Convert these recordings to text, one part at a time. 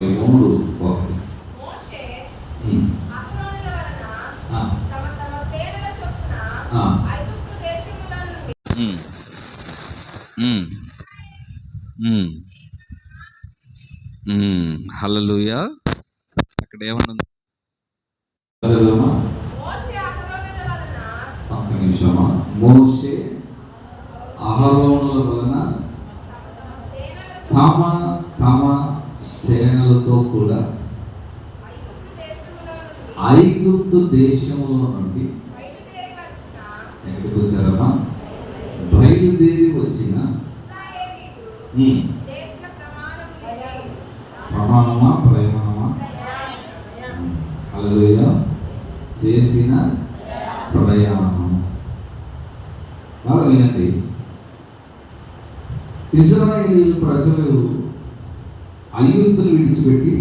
3 1. హల్లెలూయా. అక్కడ ఏమన్నా మోషే అహరోనుల వలన తమ తమ సేనలతో కూడా ఐగుప్తు దేశంలో నుండి ఎక్కడికి వచ్చారమ్మా? బయలుదేరి వచ్చిన ప్రమాణమా ప్రయాణమా? హల్లెలూయా. చేసిన ప్రయాణం. బాగా వినండి. ఇశ్రాయేలు ప్రజలు ఐగుప్తును విడిచిపెట్టి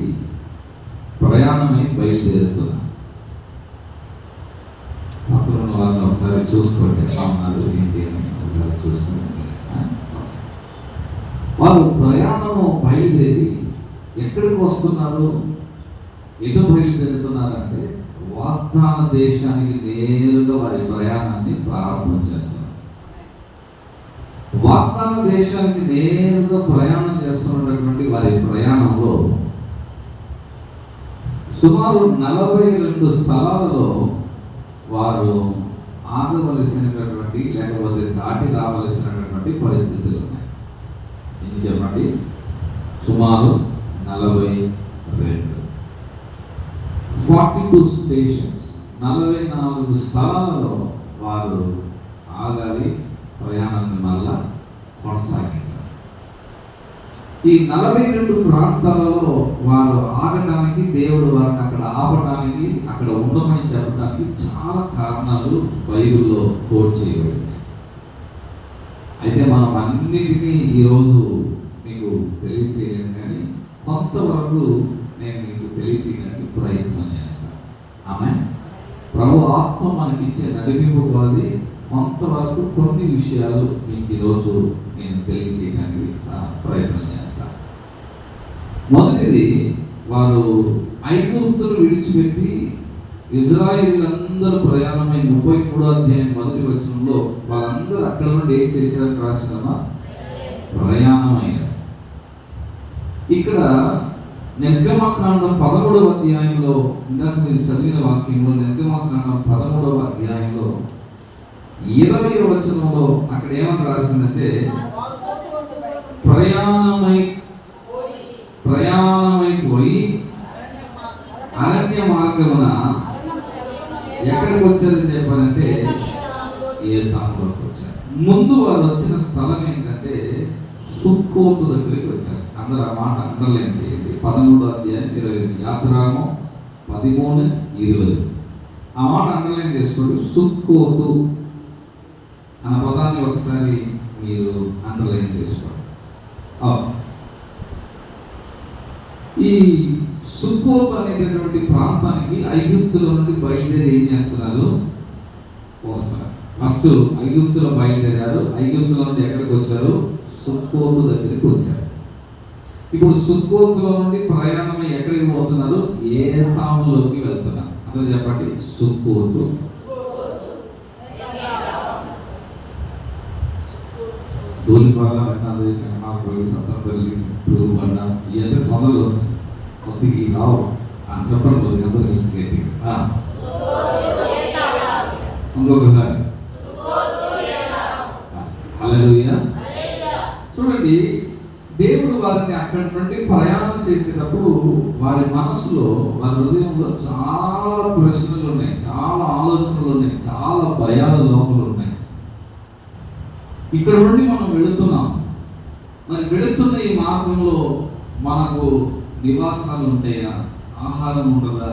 ప్రయాణమై బయలుదేరుతున్నారు. అక్కడ ఉన్న వాళ్ళని ఒకసారి చూసుకోండి, ఎట్లా ఉన్నారు ఏంటి అని ఒకసారి చూసుకోండి. వారు ప్రయాణము బయలుదేరి ఎక్కడికి వస్తున్నారు? ఎటు బయలుదేరుతున్నారంటే వాగ్దాన దేశానికి నేరుగా వారి ప్రయాణాన్ని ప్రారంభం చేస్తున్నారు. వాగ్దాన దేశానికి నేరుగా ప్రయాణం చేస్తున్నటువంటి వారి ప్రయాణంలో సుమారు 42 స్థలాలలో వారు ఆగవలసినటువంటి లేకపోతే దాటి రావలసినటువంటి పరిస్థితులు ఉన్నాయి. ఏం చెప్పండి? సుమారు 42 స్టేషన్స్, 44 స్థలాలలో వారు ఆగాలి, ప్రయాణాన్ని మళ్ళా కొనసాగించాలి. ఈ 42 ప్రాంతాలలో వారు ఆగడానికి, దేవుడు వారిని అక్కడ ఆపడానికి, అక్కడ ఉండమని చెప్పడానికి చాలా కారణాలు బైబిల్లో కోట్ చేయబడింది. అయితే మనం అన్నిటినీ ఈరోజు మీకు తెలియచేయలేను, కానీ కొంతవరకు నేను మీకు తెలియచేయడానికి ప్రయత్నం చేస్తాను. ఆమె ప్రభు ఆత్మ మనకిచ్చే నడిపింపు కొలది కొంతవరకు కొన్ని విషయాలు మీకు ఈరోజు నేను తెలియచేయడానికి ప్రయత్నం చేస్తాను. మొదటిది, వారు ఐగుప్తును విడిచిపెట్టి ఇజ్రాయేలీలందరూ ప్రయాణమై 33వ అధ్యాయం 1వ వచనంలో వాళ్ళందరూ అక్కడ నుండి ఏం చేశారని రాసినమా? ప్రయాణమయ్యారు. ఇక్కడ నిర్గమకాండం 13వ అధ్యాయంలో, ఇందాక మీరు చదివిన వాక్యంలో నిర్గమకాండం 13వ అధ్యాయంలో 20వ వచనంలో అక్కడ ఏమని రాసిందంటే ప్రయాణమై పోయి అరణ్య మార్గమున ఎక్కడికి వచ్చారని చెప్పారంటే ఏతాములోకి వచ్చారు. ముందు వారు వచ్చిన స్థలం ఏంటంటే సుక్కోతు దగ్గరికి వచ్చారు. అందరూ ఆ మాట అండర్లైన్ చేయండి. 13వ అధ్యాయం 20 యాత్రాగమం 13:20 ఆ మాట అండర్లైన్ చేసుకోండి. సుక్కోతు అన్న పదాన్ని ఒకసారి మీరు అండర్లైన్ చేసుకోండి. ఈ సుక్కోతు అనేటటువంటి ప్రాంతానికి ఐగుప్తుల నుండి బయలుదేరి ఏం చేస్తున్నారు? వస్తారు. ఫస్ట్ ఐగుప్తులో బయలుదేరారు. ఐగుప్తుల నుండి ఎక్కడికి వచ్చారు? సుక్కోతు దగ్గరికి వచ్చారు. ఇప్పుడు సుక్కోతులో నుండి ప్రయాణమై ఎక్కడికి పోతున్నారు? ఏతాములోకి వెళ్తున్నారు. అందరూ చెప్పండి, సుక్కోతు. ధూళిపాల సత్తపల్లి బండ ఇవన్నీ తొందరలో కొద్దిగా రావు అని చెప్పండి. కొద్దిగా అందరూ కలిసి గట్టిగా ఇంకొకసారి హల్లెలూయా. చూడండి, దేవుడు వారిని అక్కడి నుండి ప్రయాణం చేసేటప్పుడు వారి మనసులో, వారి హృదయంలో చాలా ప్రశ్నలు ఉన్నాయి, చాలా ఆలోచనలు ఉన్నాయి, చాలా భయాల లోపలు ఉన్నాయి. ఇక్కడ నుండి మనం వెళుతున్నాం. మరి వెళుతున్న ఈ మార్గంలో మనకు నివాసాలు ఉంటాయా? ఆహారం ఉంటుందా?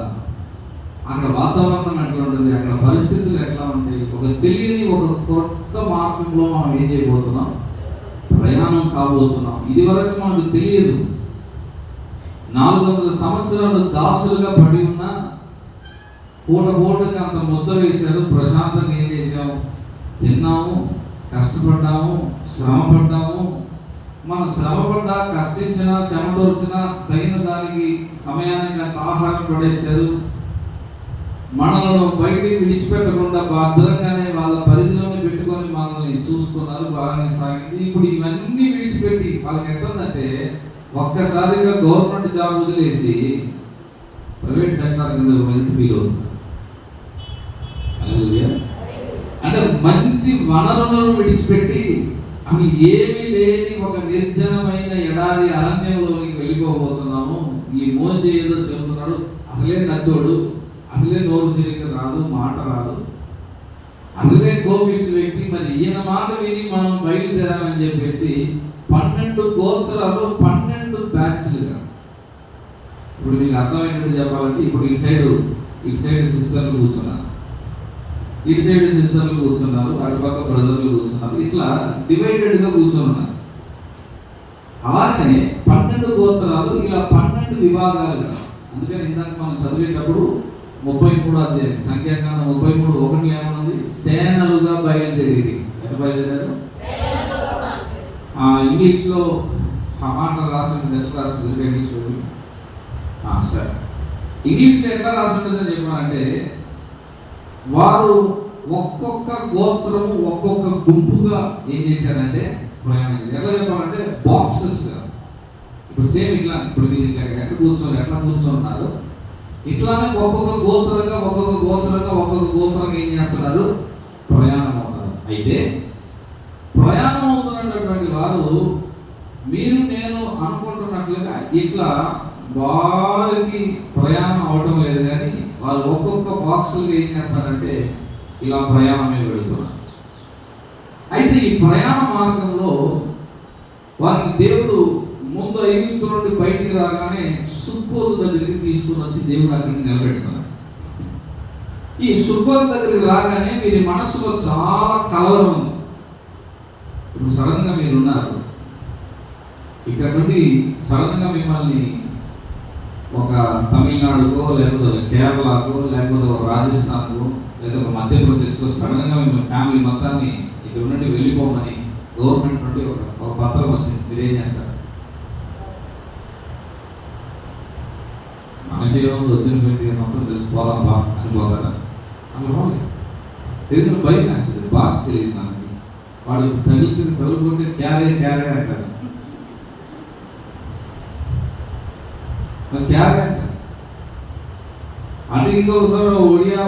అక్కడ వాతావరణం ఎట్లా ఉంటుంది? అక్కడ పరిస్థితులు ఎట్లా ఉంటాయి? ఒక తెలియని ఒక కొత్త మార్గంలో మనం ఏం చేయబోతున్నాం? ప్రయాణం కాబోతున్నాం. ఇది వరకు మనకు తెలియదు. 400 సంవత్సరాలు దాసులుగా పడి ఉన్నా పూటకి అంత ముద్ద వేశారు. ప్రశాంతంగా ఏం చేసాము? తిన్నాము, కష్టపడ్డాము, శ్రమ పడ్డాము. మనం శ్రమపడ్డా, కష్టించినా, చెమటోర్చినా తగిన దానికి సమయానికి అంత ఆహారం పడేశారు. మనలను బయటికి విడిచిపెట్టకుండా భద్రంగానే వాళ్ళ పరిధిలోనే పెట్టుకొని మనల్ని చూసుకున్నారు, బాగానే సాగింది. ఇప్పుడు ఇవన్నీ విడిచిపెట్టి వాళ్ళకి ఎట్లుందంటే ఒక్కసారిగా గవర్నమెంట్ జాబ్ వదిలేసి ప్రైవేట్ సెక్టార్ కింద ఫీల్ అవుతుంది. అంటే మంచి వనరులను విడిచిపెట్టి అసలు ఏమీ లేని ఒక నిర్జనమైన ఎడారి అరణ్యంలోనికి వెళ్ళిపోబోతున్నాము. ఈ మోసే ఏదో చెబుతున్నాడు, అసలే నత్తోడు, అసలే నోరు సరిగ్గా రాదు, మాట రాదు, అసలే కోపిష్టి వ్యక్తి, మరి ఈయన మాట విని మనం బయలుదేరామని చెప్పేసి 12 గోత్రాలు 12 బ్యాచ్లుగా. ఇప్పుడు మీకు అర్థమైనట్టు చెప్పాలంటే, ఇప్పుడు ఇటు సైడ్ సిస్టర్లు కూర్చున్నారు, ఇటు సైడ్ సిస్టర్లు కూర్చున్నారు, అటుపక్క బ్రదర్లు కూర్చున్నారు, ఇట్లా డివైడెడ్గా కూర్చొని. అలానే 12 గోత్రాలు ఇలా 12 విభాగాలుగా. అందుకని ఇందాక మనం చదివేటప్పుడు 33 అధ్యాయం సంఖ్యాకాండం 33:1 ఏమన్నది? సేనలుగా బయలుదేరి. ఎట్లా బయలుదేరారు? ఇంగ్లీష్లో ఆ మాట రాసింది, ఎట్లా రాసింది? ఇంగ్లీష్ సరే, ఇంగ్లీష్లో ఎట్లా రాసిందని చెప్పాలంటే, వారు ఒక్కొక్క గోత్రము ఒక్కొక్క గుంపుగా ఏం చేశారంటే ప్రయాణం చేశారు. ఎట్లా చెప్పాలంటే బాక్సెస్గా. ఇప్పుడు సేమ్ ఇట్లా, ఇప్పుడు మీరు ఇట్లా ఎట్లా కూర్చోన్నారు, ఇట్లానే ఒక్కొక్క గోత్రంగా ఏం చేస్తున్నారు? ప్రయాణం అవుతారు. అయితే ప్రయాణం అవుతున్నటువంటి వారు మీరు నేను అనుకుంటున్నట్లుగా ఇట్లా వారికి ప్రయాణం అవడం లేదు, కానీ వాళ్ళు ఒక్కొక్క బాక్సులు ఏం చేస్తారంటే ఇలా ప్రయాణమే వెళుతున్నారు. అయితే ఈ ప్రయాణ మార్గంలో వారికి దేవుడు ముందు ఐగుప్తు నుండి బయటికి రాగానే సుక్కోతు దగ్గరికి తీసుకుని వచ్చి దేవుడు అక్కడికి నిలబెడుతున్నాడు. ఈ సుక్కోతు దగ్గరికి రాగానే వీరి మనసులో చాలా కలవరం ఉంది. ఇప్పుడు సడన్గా మీరు ఉన్నారు, ఇక్కడ నుండి సడన్గా మిమ్మల్ని ఒక తమిళనాడుకో, లేకపోతే కేరళకో, లేకపోతే ఒక రాజస్థాన్కో, లేదా ఒక మధ్యప్రదేశ్కో సడన్గా మిమ్మల్ని ఫ్యామిలీ మొత్తాన్ని ఇక్కడ నుండి వెళ్ళిపోమని గవర్నమెంట్ నుండి ఒక పత్రం వచ్చింది. మీరేం చేస్తారు? మనకి వచ్చిన పెట్టి మొత్తం తెలిసిపోదాం బా అనుకోగలరా? అనుకోలేదు. తెలియదు, భయం వేస్తుంది, భాష తెలియదు మనకి. వాడు తగులుకుంటే క్యారే అంటారు, క్యారే అంటారు. అంటే ఇంకొకసారి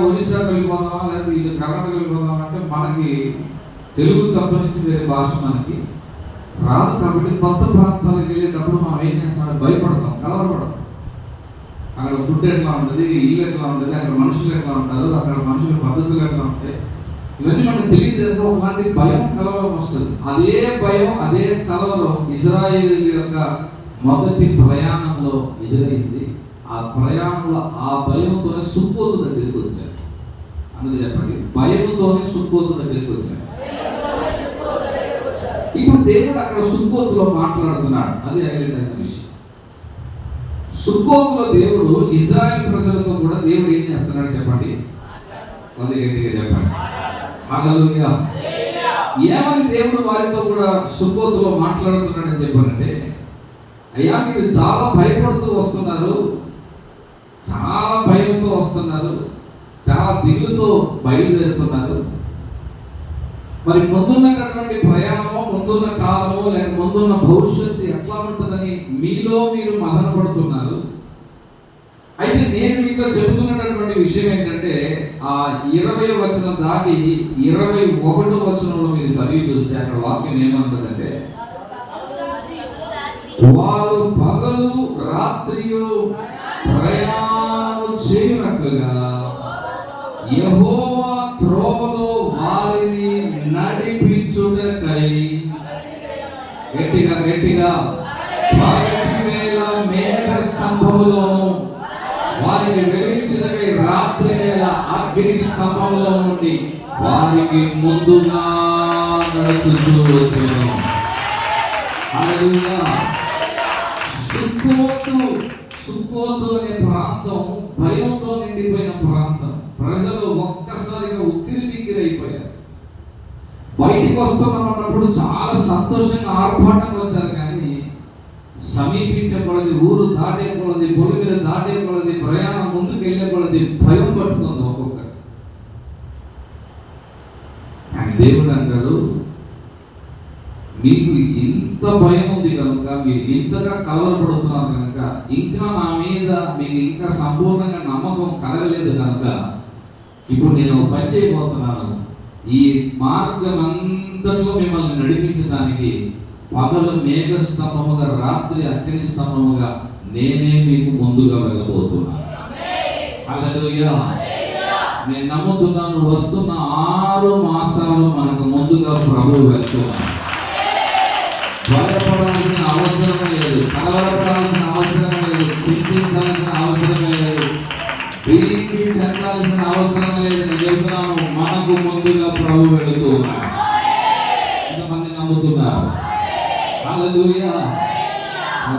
ఒడిశాకి వెళ్ళిపోదామా, లేదా ఇటు కర్ణాటక వెళ్ళిపోదామా అంటే మనకి తెలుగు తప్ప నుంచి వేరే భాష మనకి రాదు. కాబట్టి కొత్త ప్రాంతాలకు వెళ్ళేటప్పుడు మనం ఏం చేస్తాం? భయపడతాం, కలవరపడతాం. అక్కడ ఫుడ్ ఎట్లా ఉంటుంది, ఇల్లు ఎట్లా ఉంటుంది, అక్కడ మనుషులు ఎట్లా ఉంటారు, అక్కడ మనుషుల పద్ధతులు ఎట్లా ఉంటాయి, ఇవన్నీ మనకు తెలియదు. ఒకలాంటి భయం, కలవరం వస్తుంది. అదే భయం, అదే కలవరం ఇశ్రాయేలు యొక్క మొదటి ప్రయాణంలో ఎదురైంది. ఆ ప్రయాణంలో ఆ భయంతోనే సుక్కోతు దగ్గరికి వచ్చారు. అందుకే చెప్పండి, భయంతోనే సుక్కోతు దగ్గరికి వచ్చారు. ఇప్పుడు దేవుడు అక్కడ సుక్కోతులో మాట్లాడుతున్నాడు. అది హైలైట్ అయిన విషయం. సుక్కోతులో దేవుడు ఇశ్రాయేలు ప్రజలతో కూడా దేవుడు ఏం చేస్తున్నాడు చెప్పండి? అది గట్టిగా చెప్పండి. హల్లెలూయా. ఏమని దేవుడు వారితో కూడా సుక్కోతులో మాట్లాడుతున్నాడని చెప్పానంటే, అయ్యా మీరు చాలా భయపడుతూ వస్తున్నారు, చాలా భయంతో వస్తున్నారు, చాలా దిగులుతో బయలుదేరుతున్నారు. మరి ముందున్నటువంటి ప్రయాణమో, ముందున్న కాలమో, లేక ముందున్న భవిష్యత్తు ఎట్లా ఉంటుందని మీలో మీరు మదన పడుతున్నారు. అయితే నేను మీతో చెబుతున్నటువంటి విషయం ఏంటంటే, ఆ 20వ వచనం దాటి 21వ వచనంలో మీరు చదివి చూస్తే అక్కడ వాక్యం ఏమంటుందంటే, వారు పగలు రాత్రియు ప్రయాణము చేయునట్లుగా యెహోవా త్రోవలో వారిని నడిపించుటకై గట్టిగా పగటి వేళ మేఘ స్తంభములోను, వారికి వెలిగించుటకై రాత్రి వేళ అగ్ని స్తంభములో నుండి వారికి ముందుగా నడుచుచూ వచ్చెను. హల్లెలూయా. సుక్కోతు అనే ప్రాంతం భయంతో నిండిపోయిన ప్రాంతం. ప్రజలు ఒక్కసారిగా ఉక్కిరిబిక్కిరైపోయారు. బయటికి వస్తున్నామన్నప్పుడు చాలా సంతోషంగా ఆర్భాటంగా వచ్చారు, కానీ సమీపించే కొలది, ఊరు దాటే కొలది, పొలి మీద దాటే కొలది, ప్రయాణం ముందుకు వెళ్ళే కొలది భయం పట్టుకుంది ఒక్కొక్కరు. కానీ దేవుడు అంటాడు, మీకు ఇంత భయం ఉంది కనుక, మీరు ఇంతగా కలవరపడుతున్నారు కనుక, ఇంకా నా మీద మీకు ఇంకా సంపూర్ణంగా నమ్మకం కలగలేదు కనుక, ఇప్పుడు నేను పని చేయబోతున్నాను. ఈ మార్గం అంతట్లో మిమ్మల్ని నడిపించడానికి పగలు మేఘస్తంభముగా, రాత్రి అగ్ని స్తంభముగా నేనే మీకు ముందుగా వెళ్ళబోతున్నాను. హల్లెలూయా. నేను నమ్ముతున్నాను, వస్తున్న 6 మాసాలు మనకు ముందుగా ప్రభువు వెళ్తున్నాడు. భయపడాల్సిన అవసరం లేదు, కలవరపడాల్సిన అవసరం లేదు, చింతించాల్సిన అవసరం లేదు, వీరికి చెందాల్సిన అవసరం లేదు. నేను చెప్తున్నాను, మనకు ముందుగా ప్రభు వెళుతూ ఉన్నాడు. ఎంతమంది నమ్ముతున్నారు? హల్లెలూయా.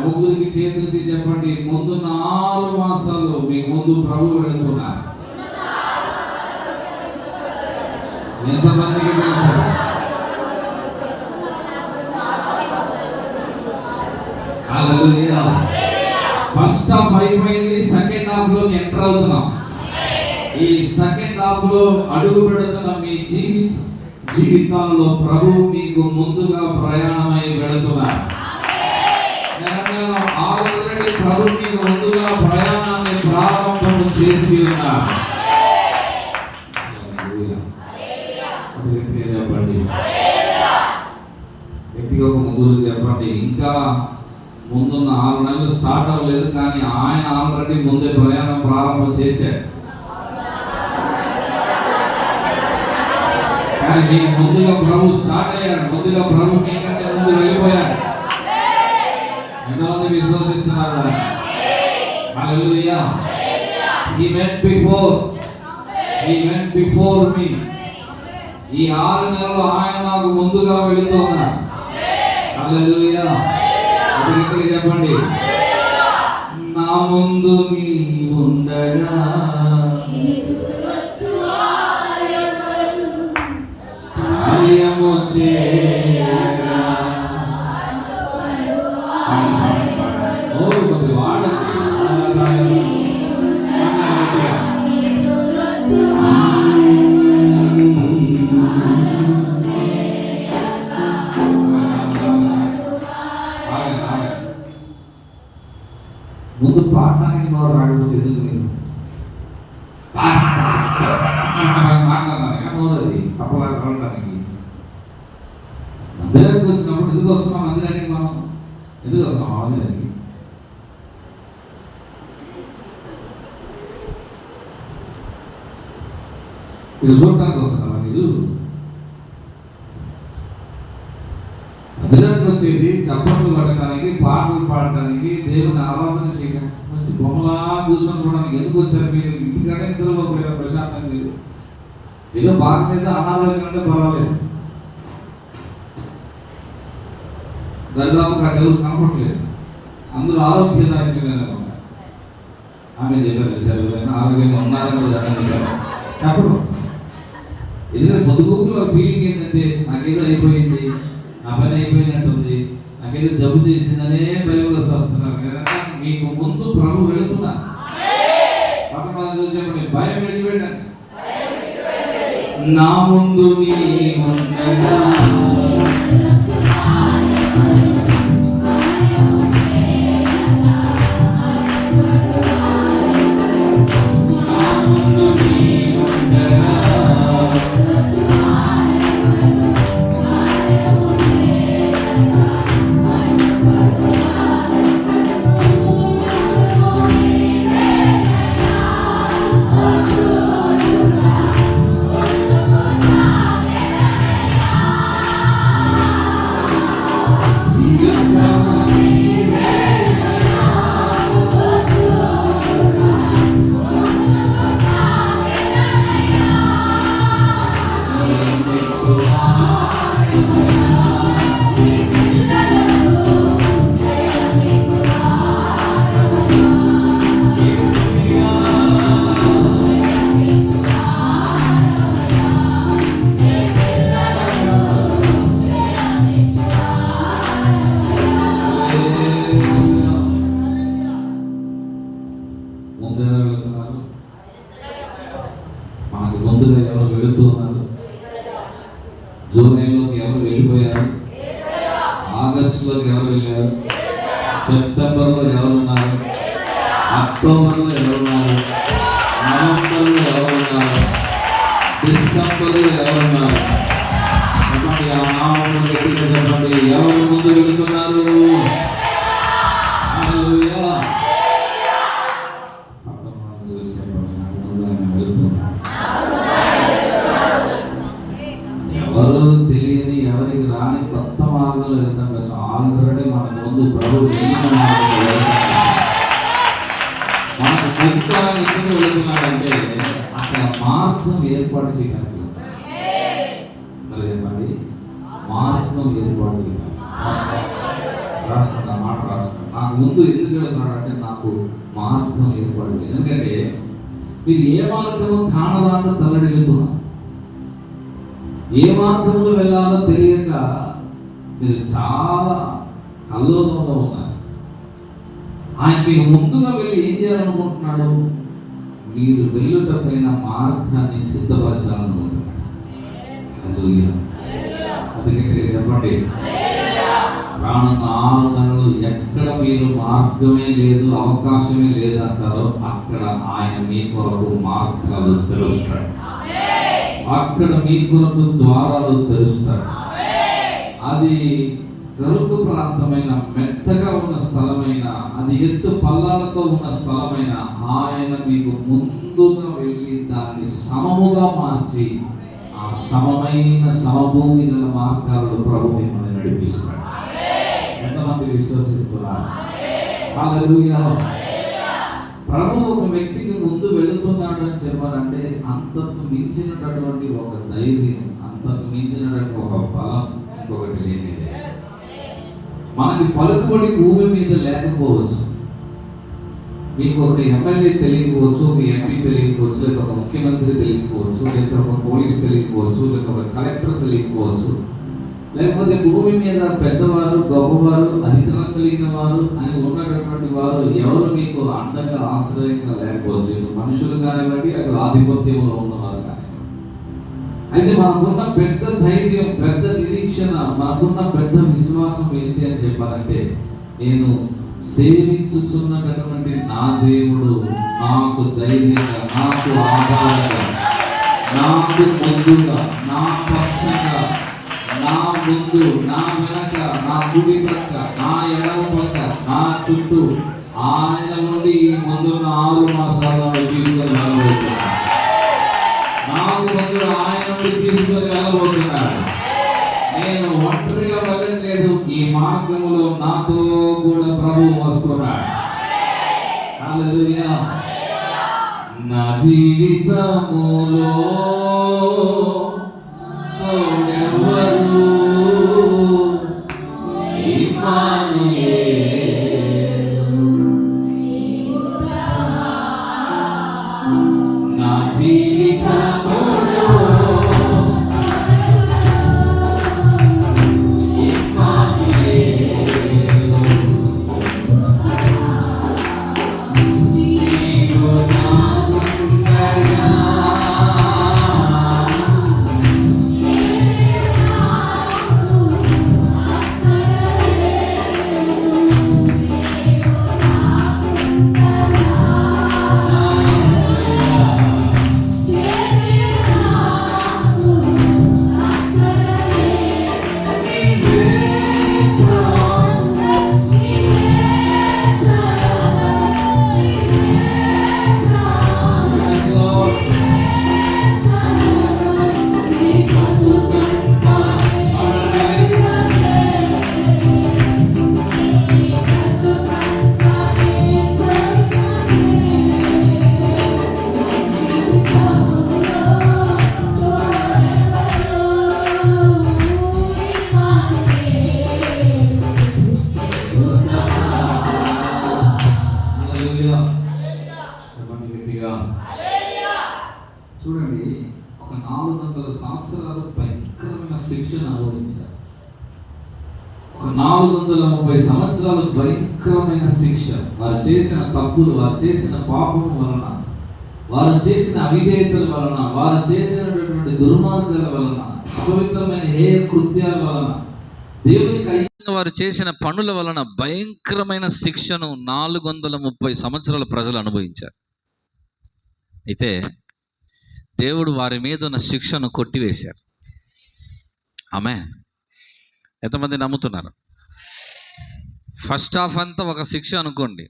ముగ్గురికి చేతులెత్తి చెప్పండి, ముందున్న 6 మాసాలు మీ ముందు ప్రభు వెళుతున్నారు. ఎంతమందికి తెలుసు? హల్లెలూయా. ఫస్ట్ హాఫ్ అయిపోయింది, సెకండ్ హాఫ్ లోకి ఎంటర్ అవుతున్నాం. ఈ సెకండ్ హాఫ్ లో అడుగు పెడుతున్న మీ జీవితాల్లో ప్రభు మీకు ముందుగా ప్రయాణమై వెళుతున్నారు. నేను ఆల్రెడీ ప్రభు మీకు ముందుగా ప్రయాణాన్ని ప్రారంభం చేసి ఉన్నారు. చెప్పండి గట్టిగా, ఒక ముగ్గురు చెప్పండి. ఇంకా ముందున్న 6 నెలలు స్టార్ట్ అవ్వలేదు, కానీ ఆయన ఆల్రెడీ ముందే ప్రయాణం ప్రారంభం చేశాడు. కానీ మీకు ముందుగా ప్రభు స్టార్ట్ అయ్యాడు, ముందుగా ప్రభు మీకంటే ముందు వెళ్ళిపోయాడు. ఎంతమంది విశ్వసిస్తున్నారా? హల్లెలూయా. He went before me. ఈ 6 నెలలు ఆయన నాకు ముందుగా వెళుతున్నాడు. హల్లెలూయా. ఇప్పుడు చెప్పండి, నా ముందు నీ ఉండగా కార్యము చేయగా. ముందు పాడడానికి నోరు రాకపోతే ఎందుకు నేను మాట్లాడాలి నోరది అప్పలా కలవడానికి. మందిరానికి వచ్చినప్పుడు ఎందుకు వస్తున్నాం? మందిరానికి మనం ఎందుకు వస్తాం? మందిరానికి ఇది చూడటానికి వస్తున్నారా మీరు? మందిరానికి వచ్చేది చప్పట్లు కొట్టడానికి, పాటలు పాడటానికి, దేవుని ఆరాధన చేయడానికి, మంచి బొమ్మలా కూర్చొని చూడడానికి ఎందుకు వచ్చారు మీరు? ఇంటికంటే నిద్రపోయారు ప్రశాంతంగా. మీరు ఏదో బాగా మీద అనారోగ్యం అంటే పర్వాలేదు, దరిదాపు ఎవరు కనపడలేదు, అందులో ఆరోగ్యదాయకంగానే ఉన్నారు. ఆమె చెప్పారు సరే ఆరోగ్యంగా ఉన్నారని చెప్పడం. ఎందుకంటే పొద్దుగూకులో ఫీలింగ్ ఏంటంటే నాకేదో అయిపోయింది, నా పని అయిపోయినట్టుంది, నాకేదో జబ్బు చేసిందనే బైబిల్లో వస్తున్నారు. కనుక మీకు ముందు ప్రభు వెళుతున్నారు. పక్కన చూసేప్పుడు భయం విడిచిపెట్టండి. నా ముందు నీ ఉండగా ముందు ఎవరు వెళుతున్నారు? మనకు ముందుగా ఎవరు వెళుతున్నారు? జూలైలోకి ఎవరు వెళ్ళిపోయారు? ఆగస్టులోకి ఎవరు వెళ్ళారు? సెప్టెంబర్లో ఎవరున్నారు? అక్టోబర్లో ఎవరున్నారు? నవంబర్లో ఎవరున్నారు? డిసెంబర్లో ఎవరున్నారు? చెప్పండి, ఆ నామమును గట్టిగా చెప్పండి. ఎవరు ముందు వెళుతున్నారు? హల్లెలూయా. పక్కన వాళ్ళని చూసి చెప్పండి, నాకు ముందు ఆయన వెళుతున్నాడు. ఎవరు తెలియని, ఎవరికి రాని కొత్త మార్గంలో వెళ్తాం కదా. ఆల్రెడీ మన ముందు ప్రభు వెళ్ళిన మార్గంలో వెళ్తాం. మనకు ముందుగా ఎందుకు వెళుతున్నాడంటే అక్కడ మార్గం ఏర్పాటు చేయడానికి చెప్పండి. మార్గం ఏర్పాటు చేయడానికి రాసుకుంటా మాట రాసుకుంటా. నాకు ముందు ఎందుకు వెళుతున్నాడు అంటే నాకు మార్గం ఏర్పాటు చేయాలి. ఎందుకంటే మీరు ఏ మార్గము కానరాక తల్లడిల్లుతున్నారు. ఏ మార్గంలో వెళ్ళాలో తెలియక మీరు చాలా కల్లోలంలో ఉన్నారు. ఆయన మీకు ముందుగా వెళ్ళి ఏం చేయాలనుకుంటున్నాడు? మీరు వెళ్ళుటపైన మార్గాన్ని సిద్ధపరచాలనుకుంటున్నాడు. హల్లెలూయా. అందుకే చెప్పండి, రానున్న 6 నెలలు ఎక్కడ మీరు మార్గమే లేదు, అవకాశమే లేదు అంటారో అక్కడ ఆయన మీ కొరకు మార్గాలు తెరుస్తాడు. అక్కడ మీ కొరకు ద్వారాలు తెరుస్తాడు. అది గరుకు ప్రాంతమైన, మెట్టగా ఉన్న స్థలమైన, అది ఎత్తు పల్లాలతో ఉన్న స్థలమైన ఆయన మీకు ముందుగా వెళ్ళి దాన్ని సమముగా మార్చి ఆ సమమైన సమభూమి గల మార్గాలను ప్రభు మిమ్మల్ని నడిపిస్తాడు. ఎంతమంది విశ్వసిస్తున్నారు? హల్లెలూయా. ప్రభు ఒక వ్యక్తికి ముందు వెళుతున్నాడు అని చెప్పాలంటే అంతకు మించినటువంటి ఒక ధైర్యం, అంతకు మించినటువంటి ఒక బలం ఇంకొకటి లేనిదే. మనకి పలుకుబడి భూమి మీద లేకపోవచ్చు. మీకు ఒక ఎమ్మెల్యే తెలియకపోవచ్చు, ఒక ఎంపీ తెలియకపోవచ్చు, లేదా ఒక ముఖ్యమంత్రి తెలియకపోవచ్చు, లేదా ఒక పోలీస్ తెలియకపోవచ్చు, లేదా ఒక కలెక్టర్ తెలియకపోవచ్చు, లేకపోతే భూమి మీద పెద్దవారు, గొప్పవారు, అధికారం కలిగిన వారు అని ఉన్నటువంటి వారు ఎవరు మీకు అండగా ఆశ్రయంగా లేకపోవచ్చు. ఇటు మనుషులు కానివ్వండి, అటు ఆధిపత్యంలో ఉన్నవారు కానివ్వండి. అయితే మనకున్న పెద్ద ధైర్యం, పెద్ద నిరీక్షణ, మనకున్న పెద్ద విశ్వాసం ఏంటి అని చెప్పాలంటే, నేను సేవించుచున్నటువంటి నా దేవుడు నాకు ధైర్యంగా, నాకు ఆధారంగా, నాకు ముందుగా, నా పక్షంగా, నా ముందు, నా వెనక, నా కుడి పక్క, నా ఎడమ పక్క, నా చుట్టూ ఆయన నుండి ముందు 4 మాసాలను తీసుకొని వెళ్ళబోతున్నాడు. నాకు ముందు ఆయన నుండి తీసుకొని వెళ్ళబోతున్నాడు. నేను ఒంటరిగా వెళ్ళట్లేదు. ఈ మార్గంలో నాతో కూడా ప్రభు వస్తున్నాడు. హల్లెలూయా. నా జీవితములో తోడెవరు? ఇమ్మానుయేలు. నా జీవితములో చూడండి, ఒక 400 సంవత్సరాలు భయంకరమైన శిక్షను అనుభవించారు. ఒక 430 సంవత్సరాలు భయంకరమైన శిక్ష. వారు చేసిన తప్పులు, వారు చేసిన పాపం వలన, వారు చేసిన అవిధేయతల వలన, వారు చేసినటువంటి దుర్మార్గాల వలన, అపవిత్రమైన కృత్యాల వలన, దేవునికి వారు చేసిన పనుల వలన భయంకరమైన శిక్షను 430 సంవత్సరాల ప్రజలు అనుభవించారు. అయితే దేవుడు వారి మీద ఉన్న శిక్షను కొట్టివేశారు. ఆమేన్. ఎంతమంది నమ్ముతున్నారు? ఫస్ట్ హాఫ్ అంతా ఒక శిక్ష అనుకోండి.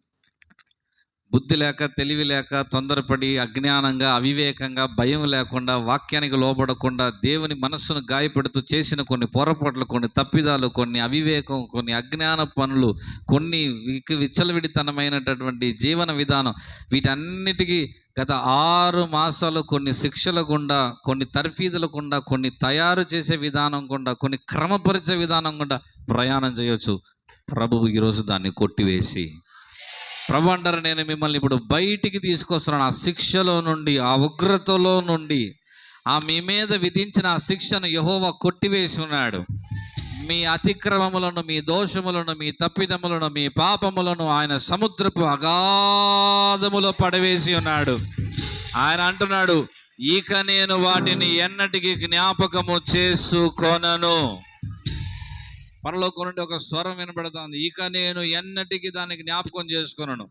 బుద్ధి లేక, తెలివి లేక, తొందరపడి, అజ్ఞానంగా, అవివేకంగా, భయం లేకుండా, వాక్యానికి లోబడకుండా, దేవుని మనస్సును గాయపెడుతూ చేసిన కొన్ని పొరపాట్లు, కొన్ని తప్పిదాలు, కొన్ని అవివేకం, కొన్ని అజ్ఞాన పనులు, కొన్ని విచ్చలవిడితనమైనటువంటి జీవన విధానం, వీటన్నిటికీ గత 6 మాసాలు కొన్ని శిక్షల గుండా, కొన్ని తర్ఫీదుల గుండా, కొన్ని తయారు చేసే విధానం గుండా, కొన్ని క్రమపరిచే విధానం గుండా ప్రయాణం చేయొచ్చు. ప్రభువు ఈరోజు దాన్ని కొట్టివేసి, ప్రభు అంటారు, నేను మిమ్మల్ని ఇప్పుడు బయటికి తీసుకొస్తున్నాను. ఆ శిక్షలో నుండి, ఆ ఉగ్రతలో నుండి, ఆ మీ మీద విధించిన ఆ శిక్షను యెహోవా కొట్టివేసి ఉన్నాడు. మీ అతిక్రమములను, మీ దోషములను, మీ తప్పిదములను, మీ పాపములను ఆయన సముద్రపు అగాధములో పడవేసి ఉన్నాడు. ఆయన అంటున్నాడు, ఇక నేను వాటిని ఎన్నటికి జ్ఞాపకము చేసుకొనను. పరలోకం నుండి ఒక స్వరం వినబడుతుంది, ఇక నేను ఎన్నటికి దాన్ని జ్ఞాపకం చేసుకొనను.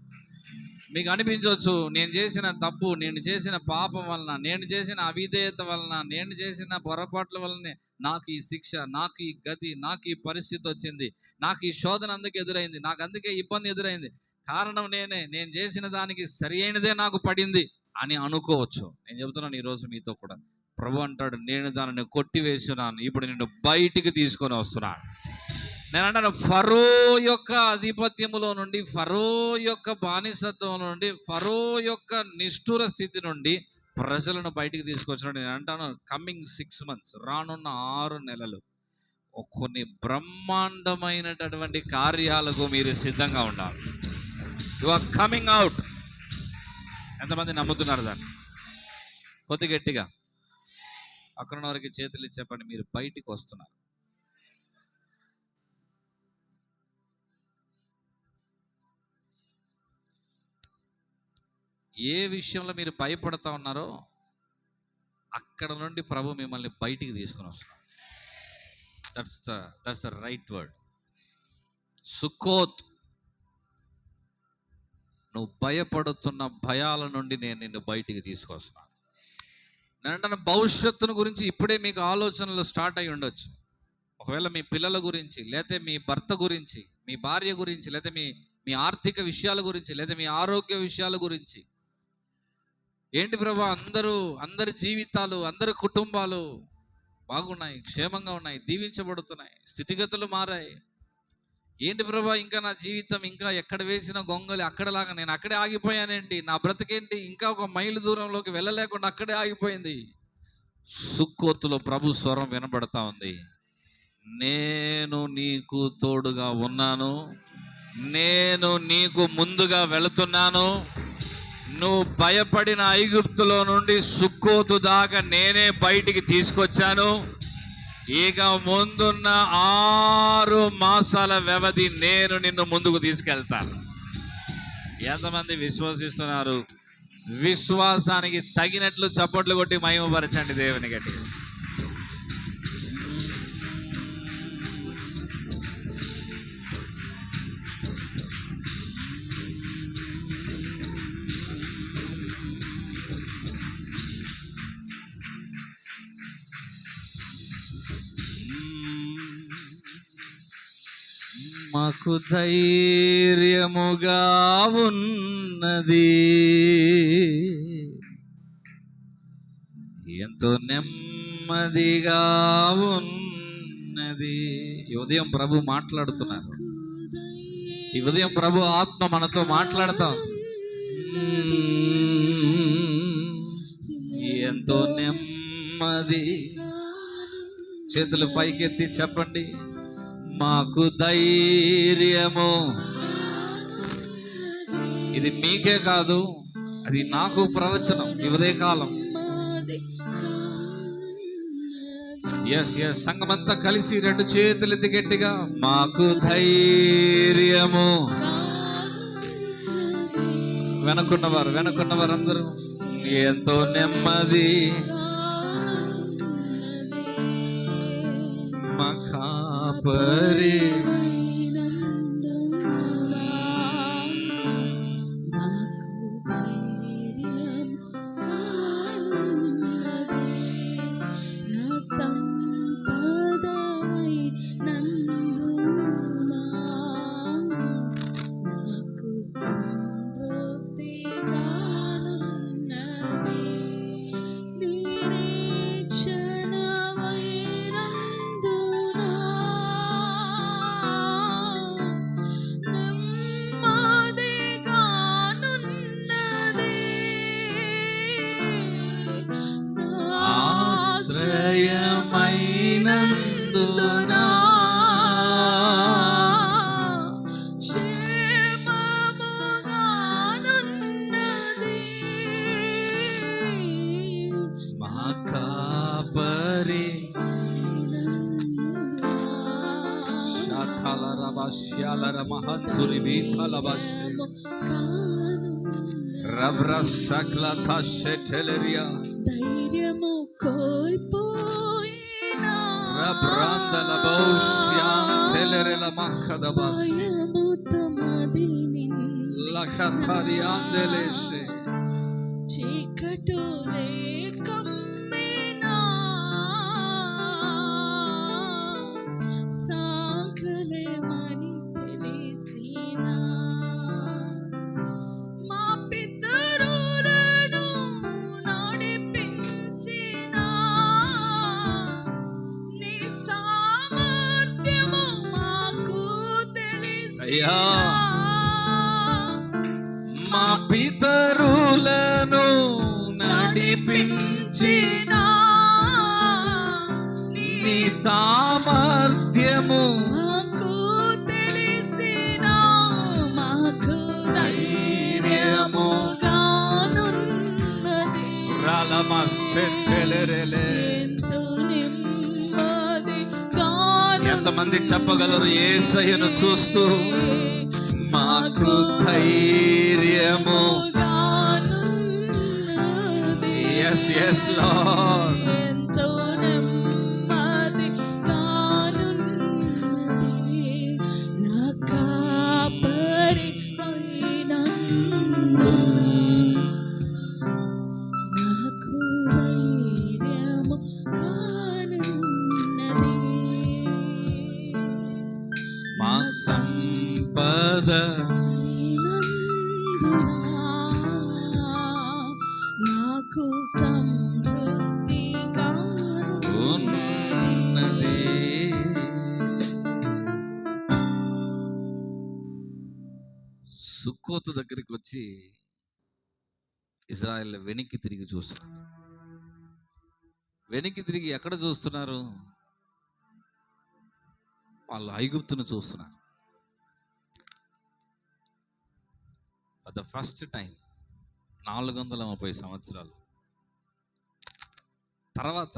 మీకు అనిపించవచ్చు, నేను చేసిన తప్పు, నేను చేసిన పాపం వలన, నేను చేసిన అవిధేయత వలన, నేను చేసిన పొరపాట్ల వలనే నాకు ఈ శిక్ష, నాకు ఈ గతి, నాకు ఈ పరిస్థితి వచ్చింది, నాకు ఈ శోధన అందుకు ఎదురైంది, నాకు అందుకే ఇబ్బంది ఎదురైంది, కారణం నేనే, నేను చేసిన దానికి సరి అయినదే నాకు పడింది అని అనుకోవచ్చు. నేను చెబుతున్నాను ఈరోజు మీతో కూడా, ప్రభు అంటాడు, నేను దానిని కొట్టివేస్తున్నాను, ఇప్పుడు నిన్ను బయటికి తీసుకొని వస్తున్నాను. నేను అంటాను, ఫరో యొక్క ఆధిపత్యములో నుండి, ఫరో యొక్క బానిసత్వం నుండి, ఫరో యొక్క నిష్ఠుర స్థితి నుండి ప్రజలను బయటికి తీసుకొచ్చినాడు. నేను అంటాను, కమింగ్ 6 months, రానున్న 6 నెలలు కొన్ని బ్రహ్మాండమైనటువంటి కార్యాలకు మీరు సిద్ధంగా ఉండాలి. You are coming out. ఎంతమంది నమ్ముతున్నారు దాన్ని? కొద్ది గట్టిగా అక్కడ వారికి చేతులు ఇచ్చి చెప్పండి, మీరు బయటికి వస్తున్నారు. ఏ విషయంలో మీరు భయపడతా ఉన్నారో అక్కడ నుండి ప్రభు మిమ్మల్ని బయటికి తీసుకుని వస్తున్నారు. That's the right word. Sukkot. నువ్వు భయపడుతున్న భయాల నుండి నేను నిన్ను బయటికి తీసుకొస్తున్నాను. నేను భవిష్యత్తును గురించి ఇప్పుడే మీకు ఆలోచనలు స్టార్ట్ అయి ఉండొచ్చు. ఒకవేళ మీ పిల్లల గురించి, లేకపోతే మీ భర్త గురించి, మీ భార్య గురించి, లేకపోతే మీ ఆర్థిక విషయాల గురించి, లేకపోతే మీ ఆరోగ్య విషయాల గురించి. ఏంటి ప్రభా, అందరి జీవితాలు, అందరి కుటుంబాలు బాగున్నాయి, క్షేమంగా ఉన్నాయి, దీవించబడుతున్నాయి, స్థితిగతులు మారాయి. ఏంటి ప్రభా, ఇంకా నా జీవితం ఇంకా ఎక్కడ వేసిన గొంగలి అక్కడలాగా నేను అక్కడే ఆగిపోయానేంటి, నా బ్రతికేంటి ఇంకా 1 మైలు దూరంలోకి వెళ్ళలేకుండా అక్కడే ఆగిపోయింది. సుక్కోతులో ప్రభు స్వరం వినబడతా ఉంది, నేను నీకు తోడుగా ఉన్నాను, నేను నీకు ముందుగా వెళుతున్నాను, నువ్వు భయపడిన ఐగుప్తులో నుండి సుక్కోతు దాకా నేనే బయటికి తీసుకొచ్చాను, ఇక ముందున్న 6 మాసాల వ్యవధి నేను నిన్ను ముందుకు తీసుకెళ్తాను. ఎంతమంది విశ్వసిస్తున్నారు? విశ్వాసానికి తగినట్లు చప్పట్లు కొట్టి మహిమపరచండి దేవుని గట్టి. మాకు ధైర్యముగా ఉన్నది, ఎంతో నెమ్మదిగా ఉన్నది. ఈ ఉదయం ప్రభు మాట్లాడుతున్నారు. ఈ ఉదయం ప్రభు ఆత్మ మనతో మాట్లాడతాం. ఎంతో నెమ్మది. చేతులు పైకెత్తి చెప్పండి, మాకు ధైర్యము. ఇది మీకే కాదు, అది నాకు ప్రవచనం. ఈ ఉదయకాలం ఎస్ ఎస్, సంఘమంతా కలిసి రెండు చేతులు ఎత్తి గట్టిగా, మాకు ధైర్యము. వెనకున్నవారు అందరూ, ఎంతో నెమ్మది మా కాపరి. ఆశ్రయమైనందునా మా కాపరి. శాతలరబశ్యాలర మహంతురి బీతలబశ్య రబ్రసక్లత శెటెలరియా. ధైర్యము కోల్పోయినా రబ్రాందల బౌష్యాం తెలరెల మఖదబస్ భయముతమది లఖతరియాందెలేషే. చీకటులే కమ్మినా సాగలేమని తెలిసినా మా పితరులను నడిపించిన నీ సామర్థ్యము మాకు తెలిసినా అయ్యా, మా పితరులను నడిపించిన నీ సామర్థ్యము మాకు తెలిసిన మాకు ధైర్యముగానున్నది. రలమస్సెటెలెరెలే. ఎంతో నెమ్మది ఎంతమంది చెప్పగలరు యేసయ్యను చూస్తూ మాకు ధైర్యము? Yes yes Lord. ఎంతో నెమ్మది గానున్నది నా కాపరి అయినందున నాకు ధైర్యము గానున్నది. మా సంపద నాకు సమృద్ధిగానున్నది. ఉన్నది. సుక్కోతు దగ్గరికి వచ్చి ఇజ్రాయెల్ వెనక్కి తిరిగి చూస్తున్నారు. వెనక్కి తిరిగి ఎక్కడ చూస్తున్నారు? వాళ్ళు ఐగుప్తును చూస్తున్నారు. ఫర్ ద ఫస్ట్ టైం 430 సంవత్సరాలు తర్వాత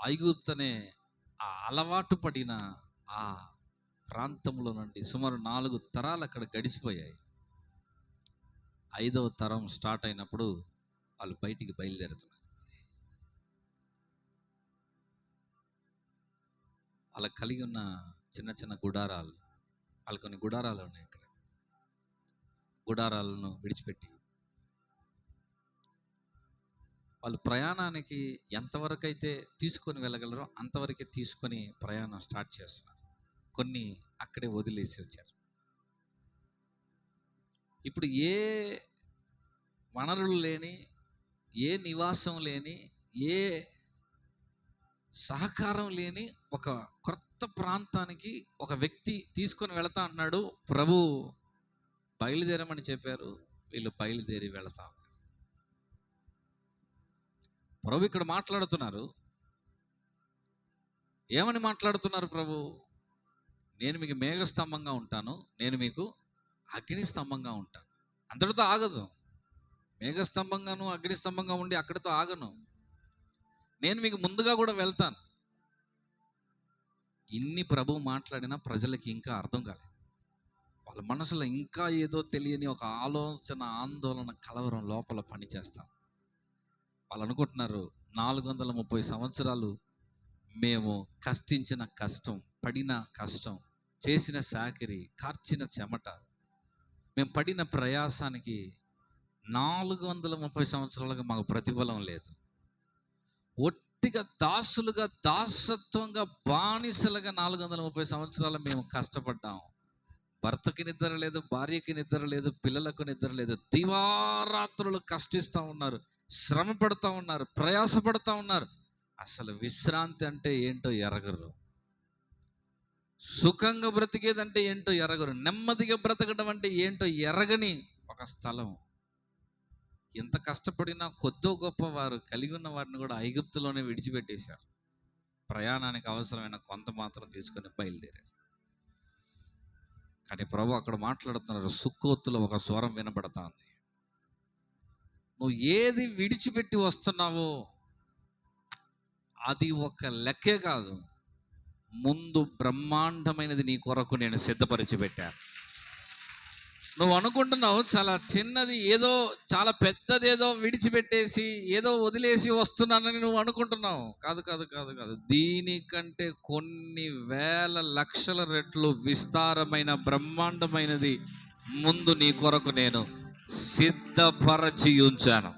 ఐగుప్తు అనే ఆ అలవాటు పడిన ఆ ప్రాంతంలో నుండి సుమారు 4 తరాలు అక్కడ గడిచిపోయాయి. 5వ తరం స్టార్ట్ అయినప్పుడు వాళ్ళు బయటికి బయలుదేరుతున్నారు. వాళ్ళకి కలిగి ఉన్న చిన్న చిన్న గుడారాలు, వాళ్ళకి కొన్ని గుడారాలు ఉన్నాయి. ఇక్కడ గుడారాలను విడిచిపెట్టి వాళ్ళు ప్రయాణానికి ఎంతవరకు అయితే తీసుకొని వెళ్ళగలరో అంతవరకే తీసుకొని ప్రయాణం స్టార్ట్ చేస్తున్నారు. కొన్ని అక్కడే వదిలేసి వచ్చారు. ఇప్పుడు ఏ వనరులు లేని, ఏ నివాసం లేని, ఏ సహకారం లేని ఒక కొత్త ప్రాంతానికి ఒక వ్యక్తి తీసుకొని వెళతా అంటున్నాడు. ప్రభు బయలుదేరమని చెప్పారు, వీళ్ళు బయలుదేరి వెళతా. ప్రభు ఇక్కడ మాట్లాడుతున్నారు. ఏమని మాట్లాడుతున్నారు ప్రభు? నేను మీకు మేఘస్తంభంగా ఉంటాను, నేను మీకు అగ్ని స్తంభంగా ఉంటాను. అంతటితో ఆగదు. మేఘస్తంభంగాను అగ్ని స్తంభంగా ఉండి అక్కడితో ఆగను. నేను మీకు ముందుగా కూడా వెళ్తాను. ఇన్ని ప్రభు మాట్లాడినా ప్రజలకి ఇంకా అర్థం కాలేదు. వాళ్ళ మనసులో ఇంకా ఏదో తెలియని ఒక ఆలోచన, ఆందోళన, కలవరం లోపల పనిచేస్తాం. వాళ్ళు అనుకుంటున్నారు 430 సంవత్సరాలు మేము కష్టించిన కష్టం, పడిన కష్టం, చేసిన సాకిరి, కార్చిన చెమట, మేము పడిన ప్రయాసానికి 430 సంవత్సరాలుగా మాకు ప్రతిఫలం లేదు. ఒట్టిగా దాసులుగా, దాసత్వంగా, బానిసలుగా 430 సంవత్సరాలు మేము కష్టపడ్డాం. భర్తకి నిద్ర లేదు, భార్యకి నిద్ర లేదు, పిల్లలకు నిద్ర లేదు. దివారాత్రులు కష్టిస్తూ ఉన్నారు, శ్రమ పడుతూ ఉన్నారు, ప్రయాసపడుతూ ఉన్నారు. అసలు విశ్రాంతి అంటే ఏంటో ఎరగరు. సుఖంగా బ్రతికేదంటే ఏంటో ఎరగరు. నెమ్మదిగా బ్రతకడం అంటే ఏంటో ఎరగని ఒక స్థలం. ఎంత కష్టపడినా కొద్దో గొప్ప వారు కలిగి ఉన్న వారిని కూడా ఐగుప్తులోనే విడిచిపెట్టేశారు. ప్రయాణానికి అవసరమైన కొంత మాత్రం తీసుకొని బయలుదేరారు. కానీ ప్రభు అక్కడ మాట్లాడుతున్నారు. సుక్కోతులో ఒక స్వరం వినబడతాంది. నువ్వు ఏది విడిచిపెట్టి వస్తున్నావో అది ఒక లెక్కే కాదు, ముందు బ్రహ్మాండమైనది నీ కొరకు నేను సిద్ధపరిచి పెట్టాను. నువ్వు అనుకుంటున్నావు చాలా చిన్నది, ఏదో చాలా పెద్దదేదో విడిచిపెట్టేసి ఏదో వదిలేసి వస్తున్నానని నువ్వు అనుకుంటున్నావు. కాదు కాదు కాదు కాదు దీనికంటే కొన్ని వేల లక్షల రెట్లు విస్తారమైన బ్రహ్మాండమైనది ముందు నీ కొరకు నేను సిద్ధపరచి ఉంచాను.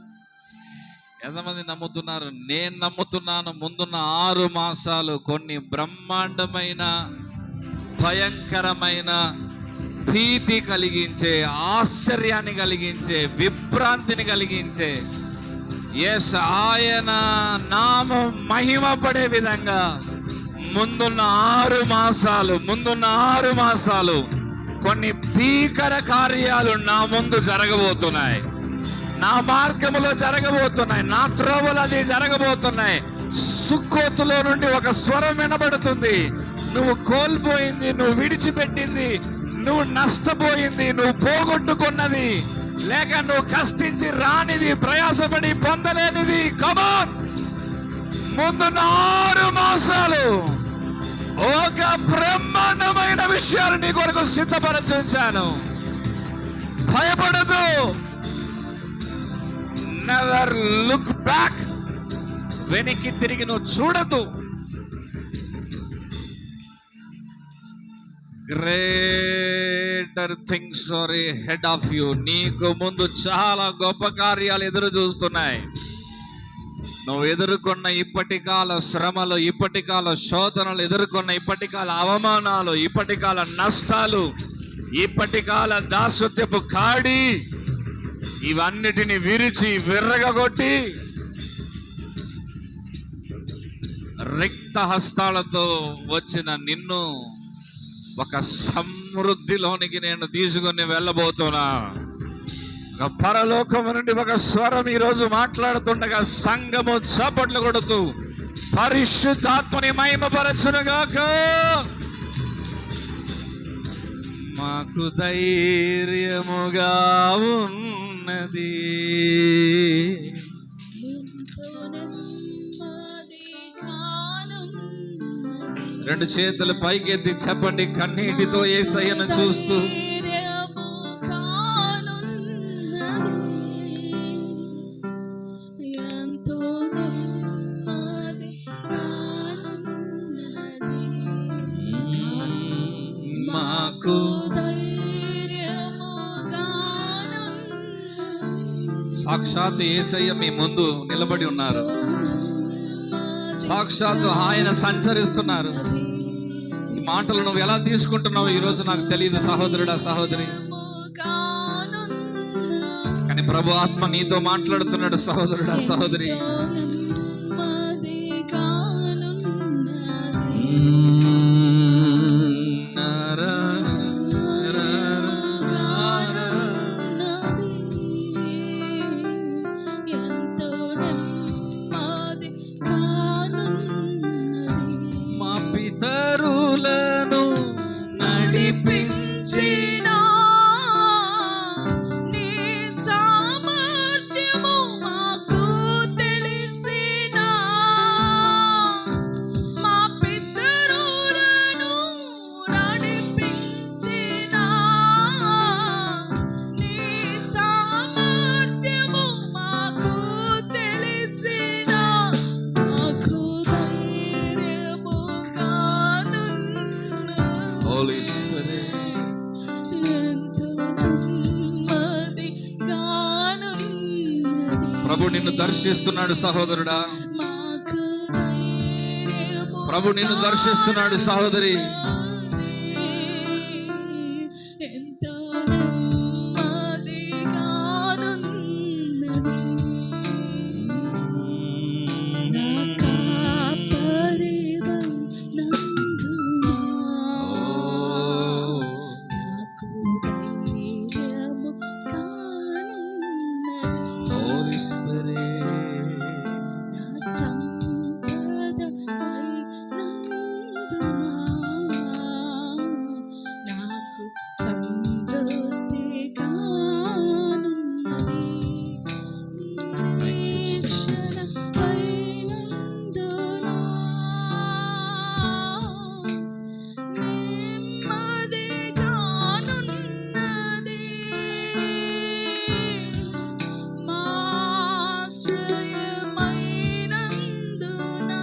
ఎంతమంది నమ్ముతున్నారు? నేను నమ్ముతున్నాను. ముందున్న 6 మాసాలు కొన్ని బ్రహ్మాండమైన, భయంకరమైన, భీతి కలిగించే, ఆశ్చర్యాన్ని కలిగించే, విభ్రాంతిని కలిగించే, ఆయన నామం మహిమ పడే విధంగా ముందున్న 6 మాసాలు కొన్ని భీకర కార్యాలు నా ముందు జరగబోతున్నాయి. నా మార్గములో జరగబోతున్నాయి, నా త్రోవలు అది జరగబోతున్నాయి. సుక్కోతులో నుండి ఒక స్వరం వినబడుతుంది. నువ్వు కోల్పోయింది, నువ్వు విడిచిపెట్టింది, నువ్వు నష్టపోయింది, నువ్వు పోగొట్టుకున్నది, లేక నువ్వు కష్టించి రానిది, ప్రయాసపడి పొందలేనిది, కమాన్, ముందున్న 6 మాసాలు ఒక బ్రహ్మాండమైన విషయాలు నీ కొరకు సిద్ధపరచుంచాను. భయపడదు. Never look back. వెనక్కి తిరిగి నువ్వు చూడదు. Greater things are head of you. నీకు ముందు చాలా గొప్ప కార్యాలు ఎదురు చూస్తున్నాయి. నువ్వు ఎదుర్కొన్న ఇప్పటికాల శ్రమలు, ఇప్పటికాల శోధనలు, ఎదుర్కొన్న ఇప్పటికాల అవమానాలు, ఇప్పటికాల నష్టాలు, ఇప్పటికాల దాసత్వపు కాడి, ఇవన్నిటిని విరిచి విర్రగొట్టి రిక్త హస్తాలతో వచ్చిన నిన్ను ఒక సమృద్ధిలోనికి నేను తీసుకొని వెళ్ళబోతున్నా. ఒక పరలోకము నుండి ఒక స్వరం ఈరోజు మాట్లాడుతుండగా సంఘము చప్పట్లు కొడుతూ పరిశుద్ధాత్మని మహిమపరచునుగాక. మాకు ధైర్యముగా ఉన్నది, రెండు చేతులు పైకెత్తి చెప్పండి, కన్నీటితో యేసయ్యను చూస్తూ. మాకు సాక్షాత్ యేసయ్య మీ ముందు నిలబడి ఉన్నారు. సాక్షాత్ ఆయన సంచరిస్తున్నారు. ఈ మాటలు నువ్వు ఎలా తీసుకుంటున్నావు ఈరోజు నాకు తెలియదు సహోదరుడా, సహోదరి. కానీ ప్రభు ఆత్మ నీతో మాట్లాడుతున్నాడు సహోదరుడా, సహోదరి. పితరులను నడిపించిన నీ సామర్థ్యము మాకు తెలిసిన, మా పితరులను ప్రభు నిన్ను దర్శిస్తున్నాడు సహోదరుడా, మాకు ధైర్యము ప్రభు నిన్ను దర్శిస్తున్నాడు సహోదరి. ఎంత నెమ్మదిగానున్నది నా కాపరివై నందునా. నాకు ధైర్యము కానున్నది Holy Spirit. నా సంపదపై నందునా. నాకు సమృద్ధి కానున్నది నిరీక్షణపై నందునా. నెమ్మది కానున్నది మా ఆశ్రయమైనందునా.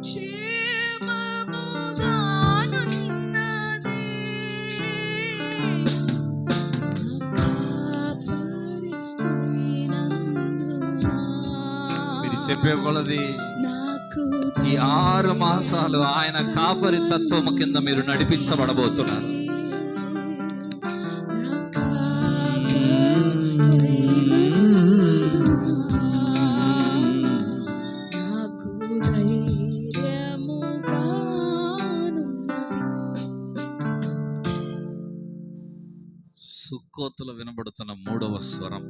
క్షేమముగానున్నది నా కాపరివైనందునా. మీరు చెప్పే కొలది నాకు ఈ 6 మాసాలు ఆయన కాపరి తత్వము కింద మీరు నడిపించబడబోతున్నారు. నా కాపరివైనందునా. నాకు ధైర్యము కానున్నది. సుక్కోతులో వినబడుతున్న 3వ స్వరం.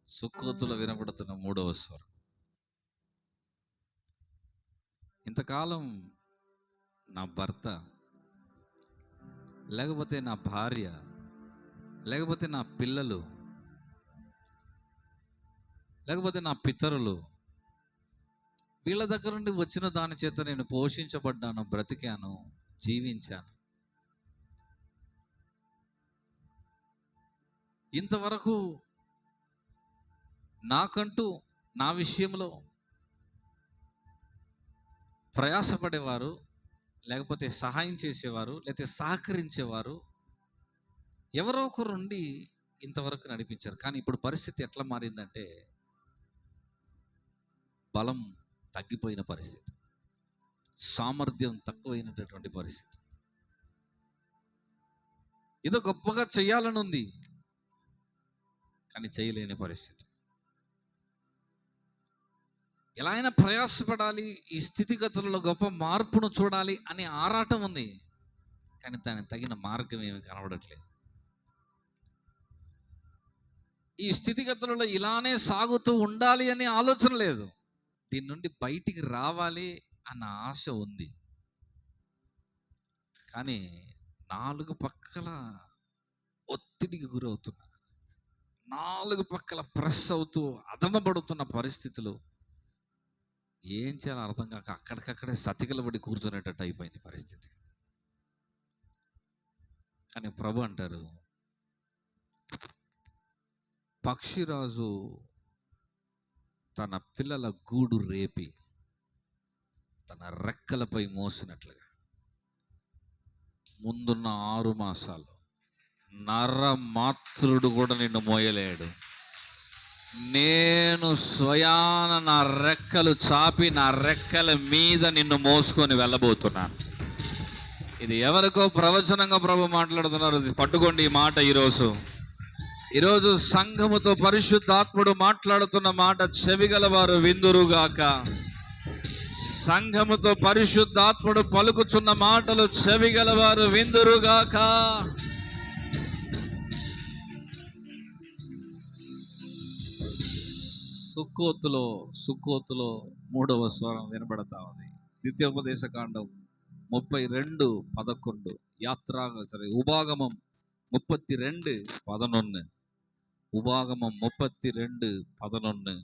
సుక్కోతులో వినబడుతున్న 3వ స్వరం. ఇంతకాలం నా భర్త, లేకపోతే నా భార్య, లేకపోతే నా పిల్లలు, లేకపోతే నా పితరులు, వీళ్ళ దగ్గర నుండి వచ్చిన దాని చేత నేను పోషించబడ్డాను, బ్రతికాను, జీవించాను. ఇంతవరకు నాకంటూ నా విషయంలో ప్రయాసపడేవారు, లేకపోతే సహాయం చేసేవారు, లేకపోతే సహకరించేవారు ఎవరో ఒకరు ఉండి ఇంతవరకు నడిపించారు. కానీ ఇప్పుడు పరిస్థితి ఎట్లా మారిందంటే బలం తగ్గిపోయిన పరిస్థితి, సామర్థ్యం తక్కువైనటువంటి పరిస్థితి. ఏదో గొప్పగా చేయాలని ఉంది కానీ చేయలేని పరిస్థితి. ఎలా అయినా ప్రయాసపడాలి, ఈ స్థితిగతులలో గొప్ప మార్పును చూడాలి అనే ఆరాటం ఉంది కానీ దానికి తగిన మార్గం ఏమి కనబడట్లేదు. ఈ స్థితిగతులలో ఇలానే సాగుతూ ఉండాలి అనే ఆలోచన లేదు. దీని నుండి బయటికి రావాలి అన్న ఆశ ఉంది కానీ 4 పక్కల ఒత్తిడికి గురవుతున్నా, 4 పక్కల ప్రెస్ అవుతూ అదమబడుతున్న పరిస్థితులు. ఏం చేయాలో అర్థం కాక అక్కడికక్కడే సతికిలబడి కూర్చునేటట్టు అయిపోయింది పరిస్థితి. కానీ ప్రభు అంటారు, పక్షిరాజు తన పిల్లల గూడు రేపి తన రెక్కలపై మోసినట్లుగా ముందున్న 6 మాసాలు నరమాత్రుడు కూడా నిన్ను మోయలేడు. నేను స్వయాన నా రెక్కలు చాపి నా రెక్కల మీద నిన్ను మోసుకొని వెళ్ళబోతున్నాను. ఇది ఎవరికో ప్రవచనంగా ప్రభు మాట్లాడుతున్నారు. పట్టుకోండి ఈ మాట. ఈరోజు సంఘముతో పరిశుద్ధాత్ముడు మాట్లాడుతున్న మాట చెవిగలవారు విందురుగాక. సంఘముతో పరిశుద్ధాత్ముడు పలుకుచున్న మాటలు చెవిగలవారు విందురుగాక. సుక్కోతులో 3వ స్వరం వినబడతా ఉంది. ద్వితీయోపదేశ కాండం 32:11, ఉపాగమం 32:11, ఉపాగమం 32:11.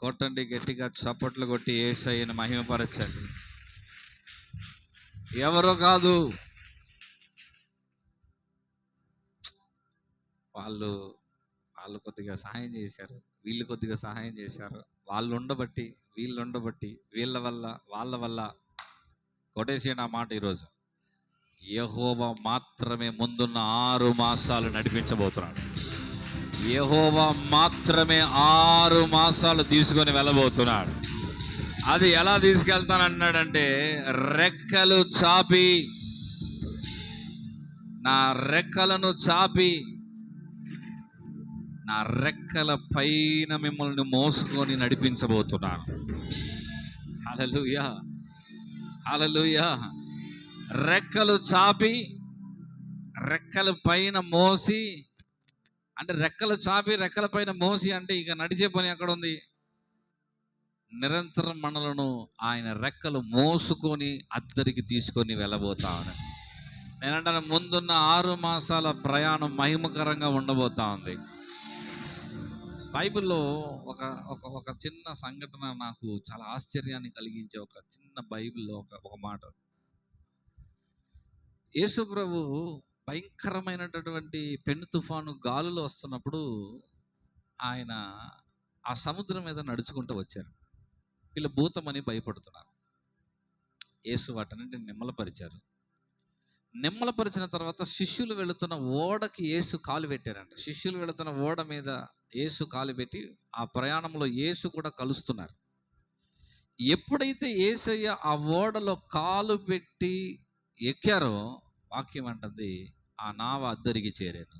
కొట్టండి గట్టిగా, చప్పట్లు కొట్టి యేసయ్యను మహిమపరచండి. ఎవరో కాదు, వాళ్ళు వాళ్ళు కొద్దిగా సహాయం చేశారు, వీళ్ళు కొద్దిగా సహాయం చేశారు, వాళ్ళు ఉండబట్టి వీళ్ళు ఉండబట్టి వీళ్ళ వల్ల వాళ్ళ వల్ల కొటేషన్ ఆ మాట ఈరోజు. యెహోవా మాత్రమే ముందున్న 6 మాసాలు నడిపించబోతున్నాడు. యెహోవా మాత్రమే 6 మాసాలు తీసుకొని వెళ్ళబోతున్నాడు. అది ఎలా తీసుకెళ్తానన్నాడంటే, రెక్కలు చాపి, నా రెక్కలను చాపి నా రెక్కల పైన మిమ్మల్ని మోసుకొని నడిపించబోతున్నాను. హల్లెలూయా, హల్లెలూయా. రెక్కలు చాపి రెక్కల పైన మోసి, అంటే రెక్కలు చాపి రెక్కల పైన మోసి అంటే ఇక నడిచే పని ఎక్కడ ఉంది? నిరంతరం మనలను ఆయన రెక్కలు మోసుకొని అద్దరికి తీసుకొని వెళ్ళబోతాను. నేనంటాను, ముందున్న 6 మాసాల ప్రయాణం మహిమకరంగా ఉండబోతా ఉంది. బైబిల్లో ఒక ఒక ఒక చిన్న సంఘటన నాకు చాలా ఆశ్చర్యాన్ని కలిగించే ఒక చిన్న బైబిల్లో ఒక మాట. యేసు ప్రభు భయంకరమైనటువంటి పెను తుఫాను గాలులు వస్తున్నప్పుడు ఆయన ఆ సముద్రం మీద నడుచుకుంటూ వచ్చారు. వీళ్ళు భూతమని భయపడుతున్నారు. యేసు వాటన్నింటిని నిమ్మలపరిచారు. నిమ్మలపరిచిన తర్వాత శిష్యులు వెళుతున్న ఓడకి యేసు కాలు పెట్టారంట. శిష్యులు వెళుతున్న ఓడ మీద యేసు కాలు పెట్టి ఆ ప్రయాణంలో యేసు కూడా కలుస్తున్నారు. ఎప్పుడైతే యేసయ్య ఆ ఓడలో కాలు పెట్టి ఎక్కారో, వాక్యం అంటుంది, ఆ నావ అద్దరికి చేరాను.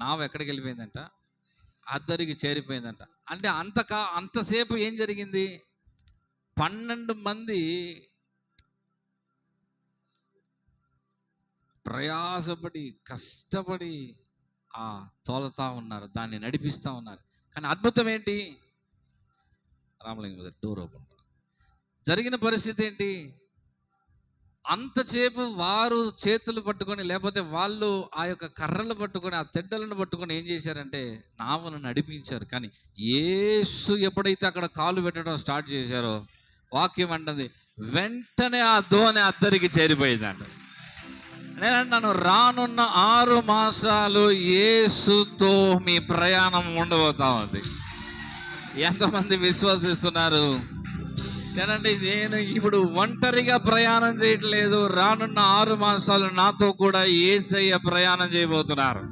నావ ఎక్కడికి వెళ్ళిపోయిందంట? అద్దరికి చేరిపోయిందంట. అంటే అంతసేపు ఏం జరిగింది? 12 మంది ప్రయాసపడి కష్టపడి తోలుతా ఉన్నారు, దాన్ని నడిపిస్తూ ఉన్నారు. కానీ అద్భుతం ఏంటి? Ramalinga door open. జరిగిన పరిస్థితి ఏంటి? అంతసేపు వారు చేతులు పట్టుకొని, లేకపోతే వాళ్ళు ఆ యొక్క కర్రలు పట్టుకొని, ఆ తెడ్డలను పట్టుకొని ఏం చేశారంటే నావను నడిపించారు. కానీ యేసు ఎప్పుడైతే అక్కడ కాలు పెట్టడం స్టార్ట్ చేశారో, వాక్యం అంటుంది, వెంటనే ఆ దోణి అద్దరికి చేరిపోయిందంట. నేనంటాను, రానున్న 6 మాసాలు యేసుతో మీ ప్రయాణం ఉండబోతా ఉంది. ఎంతమంది విశ్వసిస్తున్నారు? నేనండి, నేను ఇప్పుడు ఒంటరిగా ప్రయాణం చేయట్లేదు. రానున్న 6 మాసాలు నాతో కూడా యేసయ్య ప్రయాణం చేయబోతున్నారు.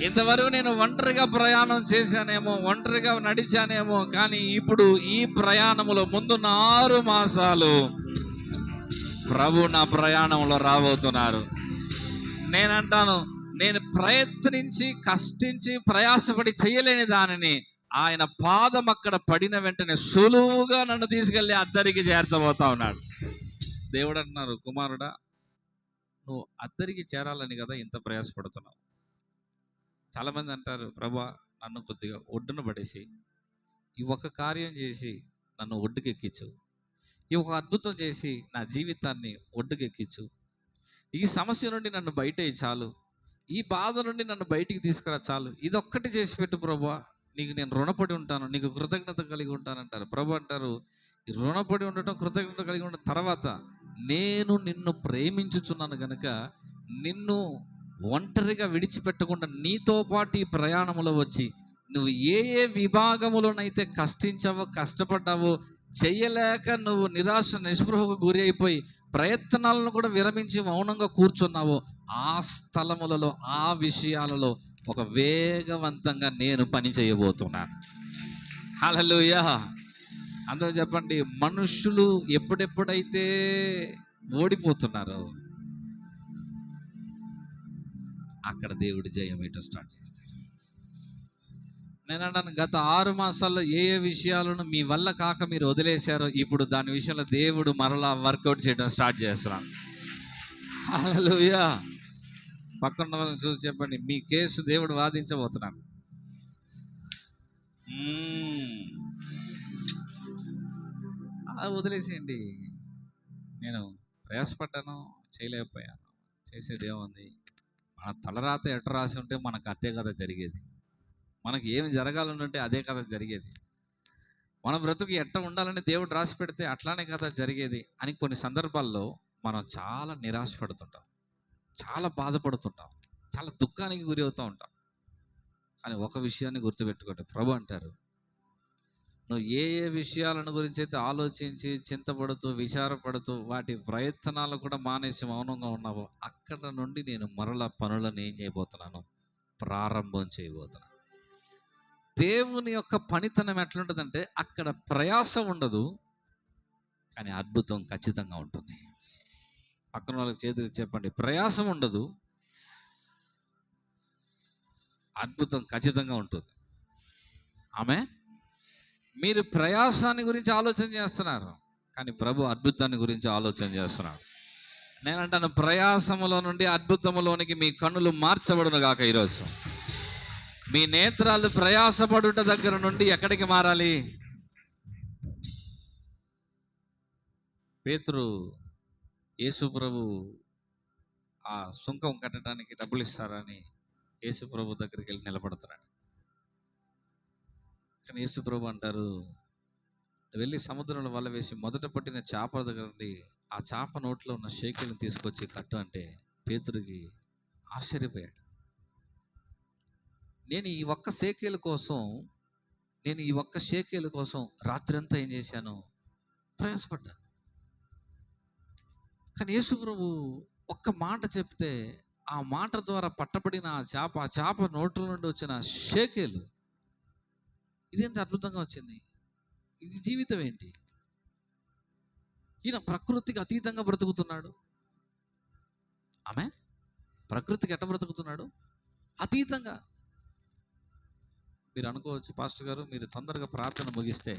ఇంతవరకు నేను ఒంటరిగా ప్రయాణం చేశానేమో, ఒంటరిగా నడిచానేమో, కానీ ఇప్పుడు ఈ ప్రయాణంలో ముందున్న 6 మాసాలు ప్రభు నా ప్రయాణంలో రాబోతున్నారు. నేనంటాను, నేను ప్రయత్నించి కష్టించి ప్రయాసపడి చేయలేని దానిని ఆయన పాదం అక్కడ పడిన వెంటనే సులువుగా నన్ను తీసుకెళ్ళి అద్దరికి చేర్చబోతా ఉన్నాడు. దేవుడు అంటున్నారు, కుమారుడా, నువ్వు అద్దరికి చేరాలని కదా ఇంత ప్రయాసపడుతున్నావు. చాలామంది అంటారు, ప్రభా నన్ను కొద్దిగా ఒడ్డున పడేసి ఈ ఒక కార్యం చేసి నన్ను ఒడ్డుకెక్కించు, ఈ ఒక అద్భుతం చేసి నా జీవితాన్ని ఒడ్డుకెక్కించు, ఈ సమస్య నుండి నన్ను బయట చాలు, ఈ బాధ నుండి నన్ను బయటికి తీసుకురా చాలు, ఇదొక్కటి చేసి పెట్టు ప్రభువా, నీకు నేను రుణపడి ఉంటాను, నీకు కృతజ్ఞత కలిగి ఉంటానంటారు. ప్రభు అంటారు, ఈ రుణపడి ఉండటం, కృతజ్ఞత కలిగి ఉండటం తర్వాత, నేను నిన్ను ప్రేమించుచున్నాను గనుక నిన్ను ఒంటరిగా విడిచిపెట్టకుండా నీతో పాటు ఈ ప్రయాణంలో వచ్చి నువ్వు ఏ ఏ విభాగములోనైతే కష్టించావో, కష్టపడ్డావో, చెయ్యలేక నువ్వు నిరాశ నిస్పృహకు గురి అయిపోయి ప్రయత్నాలను కూడా విరమించి మౌనంగా కూర్చున్నావో, ఆ స్థలములలో, ఆ విషయాలలో ఒక వేగవంతంగా నేను పని చేయబోతున్నాను. హల్లెలూయా. అందరూ చెప్పండి, మనుషులు ఎప్పుడెప్పుడైతే ఓడిపోతున్నారో అక్కడ దేవుడు జయం ఇవ్వటం స్టార్ట్ చేస్తాడు. నేను అంటాను, గత 6 మాసాల్లో ఏ ఏ విషయాలను మీ వల్ల కాక మీరు వదిలేశారో, ఇప్పుడు దాని విషయంలో దేవుడు మరలా వర్కౌట్ చేయడం స్టార్ట్ చేస్తున్నాడు. హల్లెలూయా. పక్కన వాళ్ళని చూసి చెప్పండి, మీ కేసు దేవుడు వాదించబోతున్నాడు. అలా వదిలేసేయండి. నేను ప్రయాసపడ్డాను, చేయలేకపోయాను, చేసేది ఏముంది? మన తలరాత ఎట్ట రాసి ఉంటే మనకు అదే కథ జరిగేది. మనకి ఏమి జరగాలనుంటే అదే కథ జరిగేది. మన బ్రతుకు ఎట్ట ఉండాలని దేవుడు రాసి పెడితే అట్లానే కథ జరిగేది అని కొన్ని సందర్భాల్లో మనం చాలా నిరాశపడుతుంటాం, చాలా బాధపడుతుంటాం, చాలా దుఃఖానికి గురి అవుతూ ఉంటాం. కానీ ఒక విషయాన్ని గుర్తుపెట్టుకోండి, ప్రభు అంటారు, నువ్వు ఏ ఏ విషయాలను గురించి అయితే ఆలోచించి చింతపడుతూ విచారపడుతూ వాటి ప్రయత్నాలు కూడా మానేసి మౌనంగా ఉన్నావో, అక్కడ నుండి నేను మరల పనులను ఏం చేయబోతున్నాను, ప్రారంభం చేయబోతున్నాను. దేవుని యొక్క పనితనం ఎట్లుంటుందంటే, అక్కడ ప్రయాస ఉండదు, కానీ అద్భుతం ఖచ్చితంగా ఉంటుంది. పక్కన వాళ్ళకి చేతులు చెప్పండి, ప్రయాసం ఉండదు, అద్భుతం ఖచ్చితంగా ఉంటుంది. ఆమె మీరు ప్రయాసాన్ని గురించి ఆలోచన చేస్తున్నారు, కానీ ప్రభు అద్భుతాన్ని గురించి ఆలోచన చేస్తున్నాడు. నేనంటాను, ప్రయాసములో నుండి అద్భుతములోనికి మీ కన్నులు మార్చబడును గాక. ఈరోజు మీ నేత్రాలు ప్రయాసపడుట దగ్గర నుండి ఎక్కడికి మారాలి? పేతురు యేసు ప్రభు ఆ సుంకం కట్టడానికి డబ్బులు ఇస్తారని యేసు ప్రభు దగ్గరికి వెళ్ళి నిలబడుతున్నాడు. కానీ యేసు ప్రభు అంటారు, వెళ్ళి సముద్రంలో వల వేసి మొదట పట్టిన చేపల దగ్గర నుండి ఆ చేప నోట్లో ఉన్న షేకులను తీసుకొచ్చి కట్టు అంటే పేతురుకి ఆశ్చర్యపోయాడు. నేను ఈ ఒక్క షేకేలు కోసం రాత్రంతా ఏం చేశాను, ప్రయాసపడ్డాను. కానీ యేసు ప్రభు ఒక్క మాట చెప్తే ఆ మాట ద్వారా పట్టబడిన ఆ చేప నోట్ల నుండి వచ్చిన షేకేలు, ఇదేంటి అద్భుతంగా వచ్చింది, ఇది జీవితం ఏంటి? ఈయన ప్రకృతికి అతీతంగా బ్రతుకుతున్నాడు. ఆమె ప్రకృతికి ఎట్ట బ్రతుకుతున్నాడు? అతీతంగా. మీరు అనుకోవచ్చు, పాస్టర్ గారు మీరు తొందరగా ప్రార్థన ముగిస్తే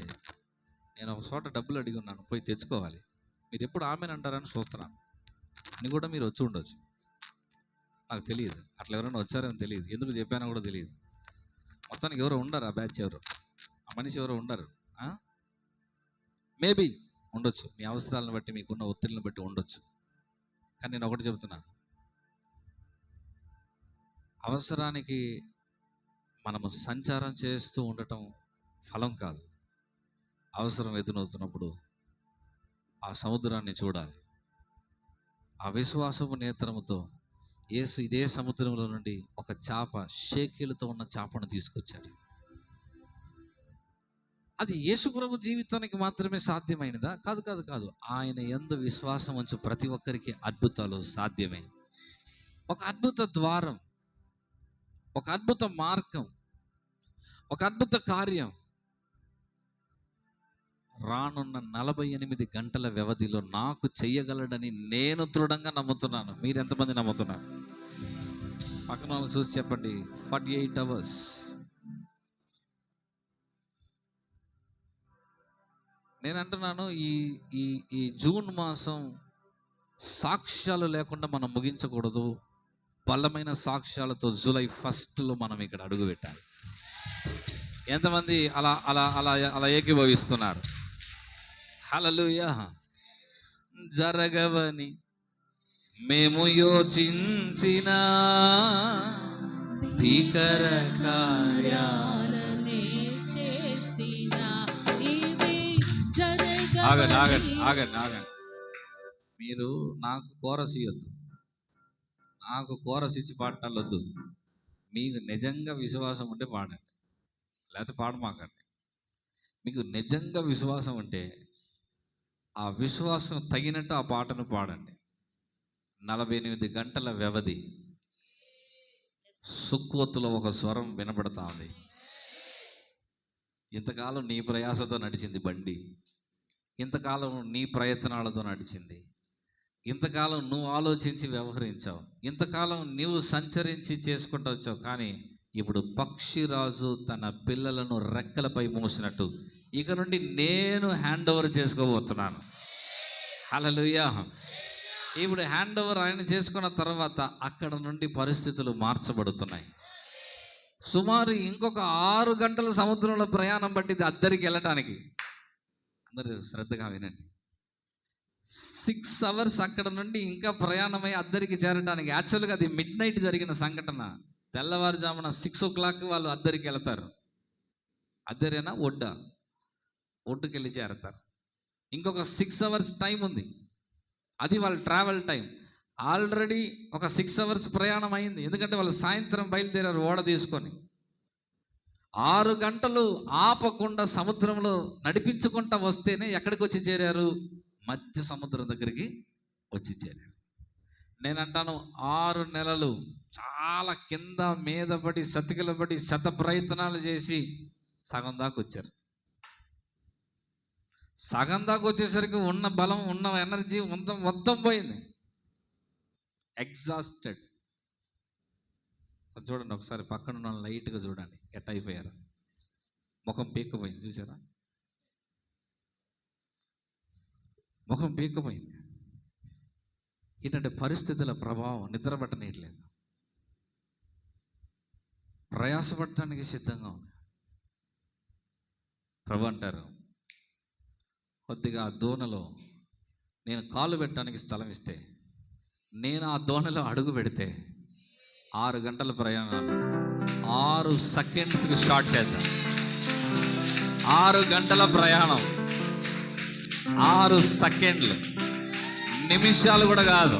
నేను ఒక చోట డబ్బులు అడిగి ఉన్నాను, పోయి తెచ్చుకోవాలి, మీరు ఎప్పుడు ఆమెనంటారని చూస్తున్నాను అని కూడా మీరు వచ్చి ఉండొచ్చు. నాకు తెలియదు, అట్లా ఎవరైనా వచ్చారని తెలియదు, ఎందుకు చెప్పానో కూడా తెలియదు. మొత్తానికి ఎవరో ఉండరు, ఆ బ్యాచ్ ఎవరు, ఆ మనిషి ఎవరో ఉండరు. మేబీ ఉండొచ్చు, మీ అవసరాలను బట్టి మీకున్న ఒత్తిడిని బట్టి ఉండొచ్చు. కానీ నేను ఒకటి చెబుతున్నాను, అవసరానికి మనము సంచారం చేస్తూ ఉండటం ఫలం కాదు. అవసరం ఎదురవుతున్నప్పుడు ఆ సముద్రాన్ని చూడాలి. ఆ విశ్వాసపు నేత్రముతో యేసు ఇదే సముద్రంలో నుండి ఒక చేప, షేకేలతో ఉన్న చేపను తీసుకొచ్చాడు. అది యేసు ప్రభు జీవితానికి మాత్రమే సాధ్యమైనదా? కాదు కాదు కాదు. ఆయన యందు విశ్వాసం ఉంచు ప్రతి ఒక్కరికి అద్భుతాలు సాధ్యమే. ఒక అద్భుత ద్వారం, ఒక అద్భుత మార్గం, ఒక అద్భుత కార్యం రానున్న 48 గంటల వ్యవధిలో నాకు చెయ్యగలడని నేను దృఢంగా నమ్ముతున్నాను. మీరు ఎంతమంది నమ్ముతున్నారు? పక్కన వాళ్ళని చూసి చెప్పండి, 48 hours. నేను అంటున్నాను, ఈ జూన్ మాసం సాక్ష్యాలు లేకుండా మనం ముగించకూడదు. బలమైన సాక్ష్యాలతో జూలై 1 మనం ఇక్కడ అడుగు పెట్టాలి. ఎంతమంది అలా అలా అలా అలా ఏకీభవిస్తున్నారు? హల్లెలూయా. జరగవని మేము యోచించిన భీకర కార్యాలనే చేసిన ఇవి ఆగండి ఆగండి జరగవని. ఆగండి ఆగండి. మీరు నాకు కోరస్ ఇవ్వద్దు, నాకు కోరస్ ఇచ్చి పాడటాలు వద్దు. మీకు నిజంగా విశ్వాసం ఉంటే పాడండి, లేకపోతే పాడమాకండి. మీకు నిజంగా విశ్వాసం ఉంటే ఆ విశ్వాసం తగినట్టు ఆ పాటను పాడండి. 48 గంటల వ్యవధి, సుక్కోతులో ఒక స్వరం వినబడతా ఉంది. ఇంతకాలం నీ ప్రయాసతో నడిచింది బండి, ఇంతకాలం నీ ప్రయత్నాలతో నడిచింది, ఇంతకాలం నువ్వు ఆలోచించి వ్యవహరించావు, ఇంతకాలం నీవు సంచరించి చేసుకుంటూ వచ్చావు. కానీ ఇప్పుడు పక్షిరాజు తన పిల్లలను రెక్కలపై మోసినట్టు ఇక నుండి నేను హ్యాండ్ ఓవర్ చేసుకోబోతున్నాను. హల్లెలూయా. ఇప్పుడు హ్యాండ్ ఓవర్ ఆయన చేసుకున్న తర్వాత అక్కడ నుండి పరిస్థితులు మార్చబడుతున్నాయి. సుమారు ఇంకొక 6 గంటల సముద్రంలో ప్రయాణం పట్టింది అద్దరికి వెళ్ళటానికి. అందరూ శ్రద్ధగా వినండి. 6 hours అక్కడ నుండి ఇంకా ప్రయాణమై అద్దరికి చేరడానికి. యాక్చువల్గా అది మిడ్ నైట్ జరిగిన సంఘటన. తెల్లవారుజామున 6 o'clock వాళ్ళు అద్దరికి వెళ్తారు. అద్దరేనా ఒడ్డుకి వెళ్ళి చేరతారు. ఇంకొక 6 hours టైం ఉంది, అది వాళ్ళ ట్రావెల్ టైం. ఆల్రెడీ ఒక 6 అవర్స్ ప్రయాణం అయింది. ఎందుకంటే వాళ్ళు సాయంత్రం బయలుదేరారు ఓడ తీసుకొని. 6 గంటలు ఆపకుండా సముద్రంలో నడిపించుకుంటా వస్తేనే ఎక్కడికి వచ్చి చేరారు? మధ్య సముద్రం దగ్గరికి వచ్చి చేరారు. నేనంటాను 6 నెలలు చాలా కింద మీద పడి సతికిల పడి శత ప్రయత్నాలు చేసి సగం దాకా వచ్చారు. సగం దాకా వచ్చేసరికి ఉన్న బలం ఉన్న ఎనర్జీ మొత్తం పోయింది. ఎగ్జాస్టెడ్. చూడండి ఒకసారి పక్కన ఉన్న లైట్గా చూడండి ఎట్ట అయిపోయారు. ముఖం పీక్కపోయింది, చూసారా? ముఖం పీక్కపోయింది. ఏంటంటే పరిస్థితుల ప్రభావం, నిద్ర పట్టనీయట్లేదు, ప్రయాసపడటానికి సిద్ధంగా ఉంది. ప్రభు అంటారు, కొద్దిగా ఆ దోణలో నేను కాలు పెట్టడానికి స్థలం ఇస్తే, నేను ఆ దోణలో అడుగు పెడితే 6 గంటల ప్రయాణాలు 6 సెకండ్స్కి షార్ట్ చేద్దాం. 6 గంటల ప్రయాణం 6 సెకండ్లు, నిమిషాలు కూడా కాదు,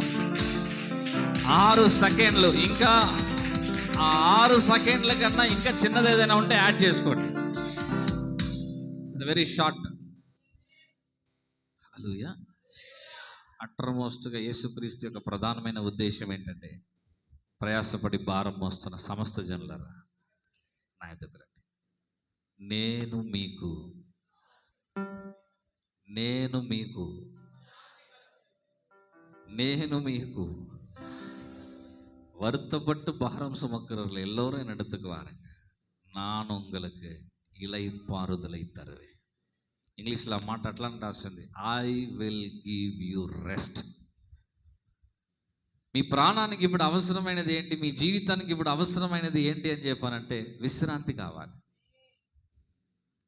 6 సెకండ్లు. ఇంకా ఆ 6 సెకండ్ల కన్నా ఇంకా చిన్నది ఏదైనా ఉంటే యాడ్ చేసుకోండి. It's very short. హల్లెలూయా. అట్రమోస్ట్గా యేసుక్రీస్తు యొక్క ప్రధానమైన ఉద్దేశం ఏంటంటే, ప్రయాసపడి భారం మోస్తున్న సమస్త జనులారా నా దగ్గర నేను మీకు வருத்தப்பட்டு பாரம் சுமக்கிறவர்கள் எல்லோரும் என்னிடத்துக்கு வாருங்க, நான் உங்களுக்கு இளைப்பாறுதலை தருவேன். ఇంగ్లీష్లో ఆ మాట అట్లా రాసింది, I will give you rest. మీ ప్రాణానికి ఇప్పుడు అవసరమైనది ఏంటి? మీ జీవితానికి ఇప్పుడు అవసరమైనది ఏంటి అని చెప్పానంటే విశ్రాంతి కావాలి.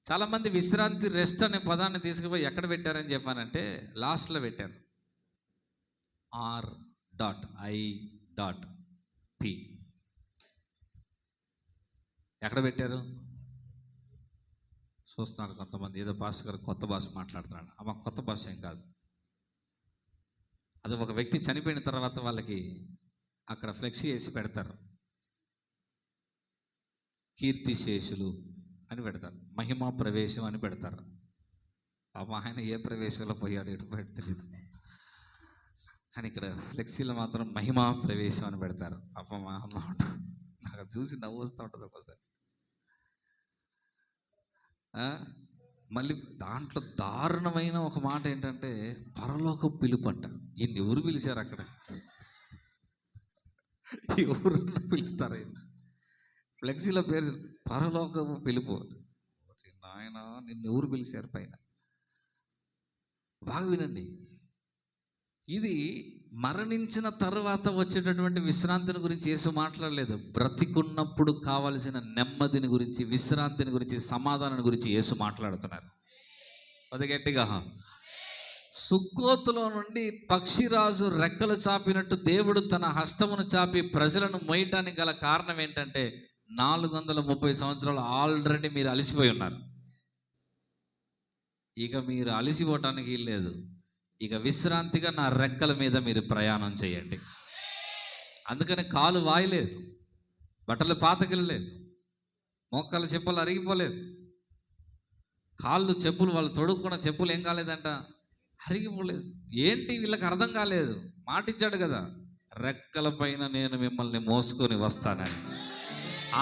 చాలామంది విశ్రాంతి, రెస్ట్ అనే పదాన్ని తీసుకుపోయి ఎక్కడ పెట్టారని చెప్పానంటే లాస్ట్లో పెట్టారు. R.I.P. ఎక్కడ పెట్టారు? చూస్తున్నారు కొంతమంది, ఏదో పాస్టర్ గారు కొత్త భాష మాట్లాడుతున్నాడు. అమ్మ, కొత్త భాష ఏం కాదు. అది ఒక వ్యక్తి చనిపోయిన తర్వాత వాళ్ళకి అక్కడ ఫ్లెక్సీ వేసి పెడతారు. కీర్తిశేషులు అని పెడతారు, మహిమా ప్రవేశం అని పెడతారు. పాపం ఆయన ఏ ప్రవేశంలో పోయాడు ఎటు పోయాడు తెలియదు, కానీ ఇక్కడ ఫ్లెక్సీలో మాత్రం మహిమా ప్రవేశం అని పెడతారు. పాపం నాకు చూసి నవ్వు వస్తూ ఉంటుంది ఒకసారి. మళ్ళీ దాంట్లో దారుణమైన ఒక మాట ఏంటంటే పరలోక పిలుపు అంట. ఈయన్ని ఎవరు పిలిచారు? అక్కడ ఎవరు పిలుస్తారు? ఫ్లెక్సీలో పేరు పరలోకపు పిలుపు. నాయన, నిన్ను ఎవరు పిలిచారు పైన? బాగా వినండి, ఇది మరణించిన తర్వాత వచ్చేటటువంటి విశ్రాంతిని గురించి యేసు మాట్లాడలేదు. బ్రతికున్నప్పుడు కావలసిన నెమ్మదిని గురించి, విశ్రాంతిని గురించి, సమాధానాన్ని గురించి యేసు మాట్లాడుతున్నారు. అది గట్టిగా. సుక్కోతులో నుండి పక్షిరాజు రెక్కలు చాపినట్టు దేవుడు తన హస్తమును చాపి ప్రజలను మోయటానికి గల కారణం ఏంటంటే 430 సంవత్సరాలు ఆల్రెడీ మీరు అలసిపోయి ఉన్నారు. ఇక మీరు అలసిపోవటానికి లేదు. ఇక విశ్రాంతిగా నా రెక్కల మీద మీరు ప్రయాణం చేయండి. అందుకని కాలు వాయలేదు, బట్టలు పాతకిలలేదు, మోకాళ్ళ చెప్పులు అరిగిపోలేదు, కాళ్ళు చెప్పులు వాళ్ళు తొడుక్కున్న చెప్పులు ఏం కాలేదంట, అరిగిపోలేదు. ఏంటి వీళ్ళకి అర్థం కాలేదు. మాటిచ్చాడు కదా, రెక్కల పైన నేను మిమ్మల్ని మోసుకొని వస్తానని.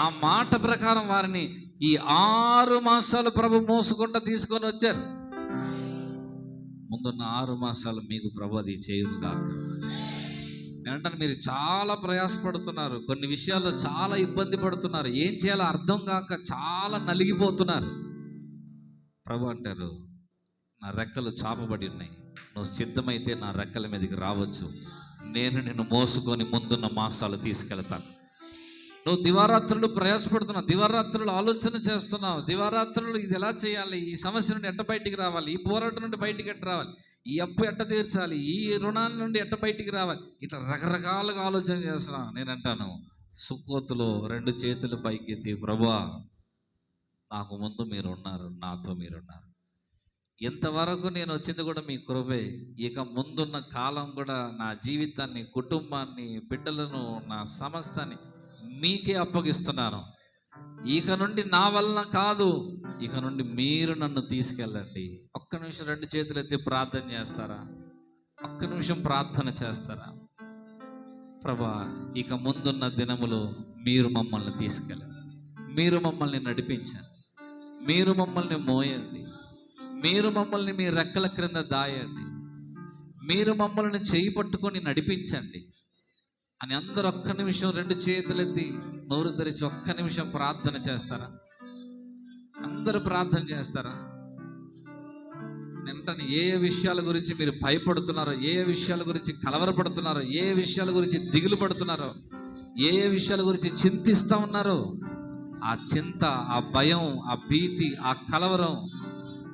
ఆ మాట ప్రకారం వారిని ఈ 6 మాసాలు ప్రభు మోసుకుంటూ తీసుకొని వచ్చారు. ముందున్న 6 మాసాలు మీకు ప్రభు అది చేయును గాక. నేనంటాను, మీరు చాలా ప్రయాసపడుతున్నారు, కొన్ని విషయాల్లో చాలా ఇబ్బంది పడుతున్నారు, ఏం చేయాలో అర్థం కాక చాలా నలిగిపోతున్నారు. ప్రభు అంటారు, నా రెక్కలు చాపబడి ఉన్నాయి, నువ్వు సిద్ధమైతే నా రెక్కల మీదకి రావచ్చు, నేను నిన్ను మోసుకొని ముందున్న మాసాలు తీసుకెళ్తాను. నువ్వు దివారాత్రులు ప్రయాసపడుతున్నావు, దివారాత్రులు ఆలోచన చేస్తున్నావు, దివారాత్రులు ఇది ఎలా చేయాలి, ఈ సమస్య నుండి ఎట్ట బయటికి రావాలి, ఈ పోరాటం నుండి బయటికి ఎట్ట రావాలి, ఈ అప్పు ఎట్ట తీర్చాలి, ఈ రుణాల నుండి ఎట్ట బయటికి రావాలి, ఇట్లా రకరకాలుగా ఆలోచన చేస్తున్నావు. నేను అంటాను, సుక్కోతులో 2 చేతులు పైకెత్తి, ప్రభువా నాకు ముందు మీరు ఉన్నారు, నాతో మీరున్నారు, ఇంతవరకు నేను వచ్చింది కూడా మీ కృపే. ఇక ముందున్న కాలం కూడా నా జీవితాన్ని, కుటుంబాన్ని, బిడ్డలను, నా సమస్తాన్ని మీకే అప్పగిస్తున్నాను. ఇక నుండి నా వలన కాదు, ఇక నుండి మీరు నన్ను తీసుకెళ్ళండి. ఒక్క నిమిషం 2 చేతులు ఎత్తి ప్రార్థన చేస్తారా? ఒక్క నిమిషం ప్రార్థన చేస్తారా? ప్రభా, ఇక ముందున్న దినములో మీరు మమ్మల్ని తీసుకెళ్ళండి, మీరు మమ్మల్ని నడిపించండి, మీరు మమ్మల్ని మోయండి, మీరు మమ్మల్ని మీ రెక్కల క్రింద దాయండి, మీరు మమ్మల్ని చేయి పట్టుకొని నడిపించండి అని అందరూ ఒక్క నిమిషం 2 చేతులెత్తి నోరు తెరిచి ఒక్క నిమిషం ప్రార్థన చేస్తారా? అందరూ ప్రార్థన చేస్తారా? వెంటనే ఏ విషయాల గురించి మీరు భయపడుతున్నారో, ఏ విషయాల గురించి కలవరపడుతున్నారో, ఏ విషయాల గురించి దిగులు పడుతున్నారో, ఏ విషయాల గురించి చింతిస్తూ ఉన్నారో, ఆ చింత, ఆ భయం, ఆ భీతి, ఆ కలవరం,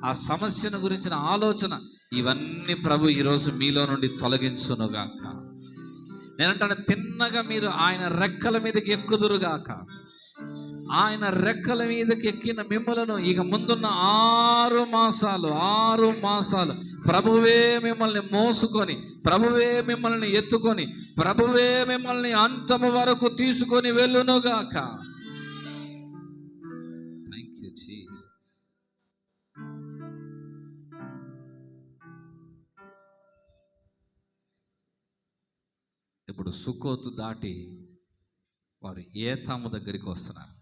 ఆ సమస్యను గురించిన ఆలోచన, ఇవన్నీ ప్రభు ఈరోజు మీలో నుండి తొలగించునుగాక. నేనంటాను, తిన్నగా మీరు ఆయన రెక్కల మీదకి ఎక్కుదురుగాక. ఆయన రెక్కల మీదకి ఎక్కిన మిమ్మలను ఇక ముందున్న 6 మాసాలు ప్రభువే మిమ్మల్ని మోసుకొని, ప్రభువే మిమ్మల్ని ఎత్తుకొని, ప్రభువే మిమ్మల్ని అంతము వరకు తీసుకొని వెళ్ళునుగాక. Thank you Jesus. ఇప్పుడు సుక్కోతు దాటి వారు ఏతాము దగ్గరికి వస్తున్నారు.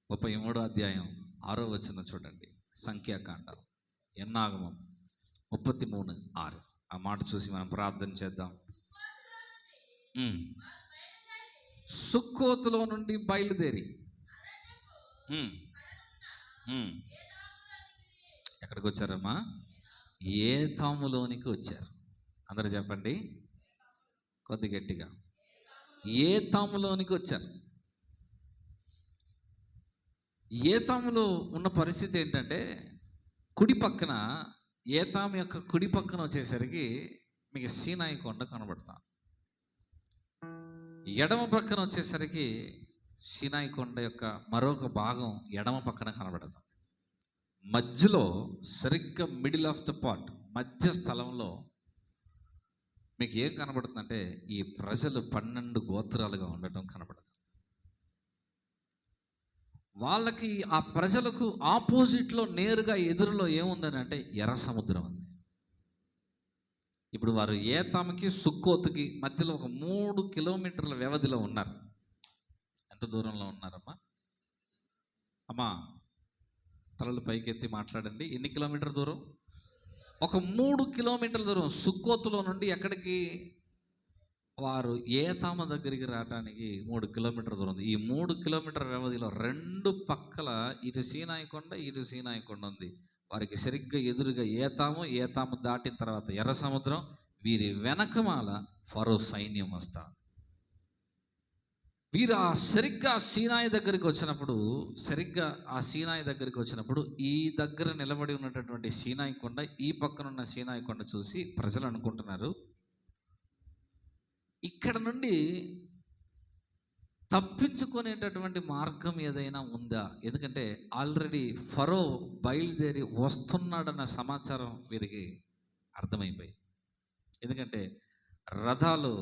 33వ అధ్యాయం 6వ వచనం చూడండి. సంఖ్యాకాండం, ఎన్నాగమం 33:6. ఆ మాట చూసి మనం ప్రార్థన చేద్దాం. సుక్కోతులో నుండి బయలుదేరి ఎక్కడికి వచ్చారమ్మా? ఏతాములోనికి వచ్చారు. అందరూ చెప్పండి కొద్ది గట్టిగా. ఏతాములోనికి వచ్చారు. ఏతాములో ఉన్న పరిస్థితి ఏంటంటే, కుడి పక్కన, ఏతాము యొక్క కుడి పక్కన వచ్చేసరికి మీకు సీనాయి కొండ కనబడతాం. ఎడమ పక్కన వచ్చేసరికి సీనాయి కొండ యొక్క మరొక భాగం ఎడమ పక్కన కనబడతాం. మధ్యలో సరిగ్గా మిడిల్ ఆఫ్ ద పార్ట్, మధ్య స్థలంలో మీకు ఏం కనబడుతుందంటే, ఈ ప్రజలు 12 గోత్రాలుగా ఉండటం కనబడుతుంది. వాళ్ళకి, ఆ ప్రజలకు ఆపోజిట్లో నేరుగా ఎదురులో ఏముందని అంటే ఎర్ర సముద్రం ఉంది. ఇప్పుడు వారు ఏతాముకి సుక్కోతుకి మధ్యలో ఒక 3 కిలోమీటర్ల వ్యవధిలో ఉన్నారు. ఎంత దూరంలో ఉన్నారమ్మా? అమ్మా తలలు పైకెత్తి మాట్లాడండి. ఎన్ని కిలోమీటర్ దూరం? ఒక 3 కిలోమీటర్ల దూరం. సుక్కోతులో నుండి ఎక్కడికి? వారు ఏతాము దగ్గరికి రావడానికి 3 కిలోమీటర్ దూరం ఉంది. ఈ 3 కిలోమీటర్ వ్యవధిలో 2 పక్కల ఇటు సీనాయి కొండ, ఇటు సీనాయి కొండ ఉంది. వారికి సరిగ్గా ఎదురుగా ఏతాము దాటిన తర్వాత ఎర్ర సముద్రం, వీరి వెనకమాల ఫరో సైన్యం వస్తా. వీరు సరిగ్గా సీనాయి దగ్గరికి వచ్చినప్పుడు ఈ దగ్గర నిలబడి ఉన్నటువంటి సీనాయి కొండ, ఈ పక్కన ఉన్న సీనాయి కొండ చూసి ప్రజలు అనుకుంటున్నారు, ఇక్కడ నుండి తప్పించుకునేటటువంటి మార్గం ఏదైనా ఉందా? ఎందుకంటే ఆల్రెడీ ఫరో బయలుదేరి వస్తున్నాడన్న సమాచారం వీరికి అర్థమైపోయింది. ఎందుకంటే రథాలు,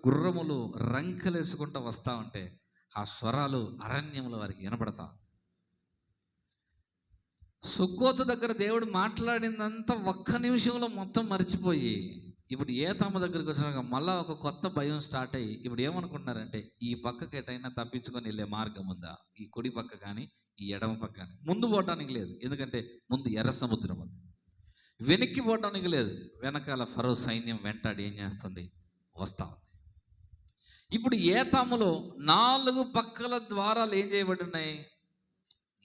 గుర్రములు రంకెలేసుకుంటూ వస్తూ ఉంటే ఆ స్వరాలు అరణ్యంలో వారికి వినపడతా. సుక్కోతు దగ్గర దేవుడు మాట్లాడిందంతా 1 నిమిషంలో మొత్తం మర్చిపోయి, ఇప్పుడు ఏతాము దగ్గరికి వచ్చినాక మళ్ళీ ఒక కొత్త భయం స్టార్ట్ అయ్యి ఇప్పుడు ఏమనుకుంటున్నారంటే, ఈ పక్కకి ఎటైనా తప్పించుకొని వెళ్ళే మార్గం ఉందా? ఈ కుడి పక్క కానీ ఈ ఎడమ పక్క కానీ. ముందు పోవటానికి లేదు, ఎందుకంటే ముందు ఎర్ర సముద్రం ఉంది. వెనక్కి పోవటానికి లేదు, వెనకాల ఫరో సైన్యం వెంటాడి ఏం చేస్తుంది? వస్తా ఉంది. ఇప్పుడు ఏతాములో 4 పక్కల ద్వారాలు ఏం చేయబడి ఉన్నాయి?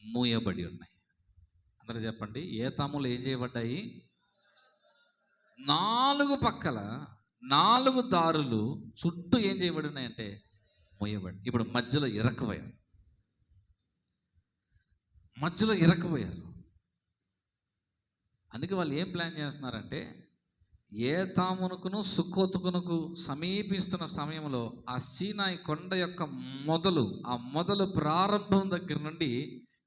మూయబడి ఉన్నాయి. అందరూ చెప్పండి, ఏతాములు ఏం చేయబడ్డాయి? 4 పక్కల 4 దారులు చుట్టూ ఏం చేయబడి ఉన్నాయంటే మూయబడి. ఇప్పుడు మధ్యలో ఇరకపోయారు. అందుకే వాళ్ళు ఏం ప్లాన్ చేస్తున్నారంటే, ఏతామునకును సుక్కోతుకునకు సమీపిస్తున్న సమయంలో ఆ సీనాయి కొండ యొక్క మొదలు ప్రారంభం దగ్గర నుండి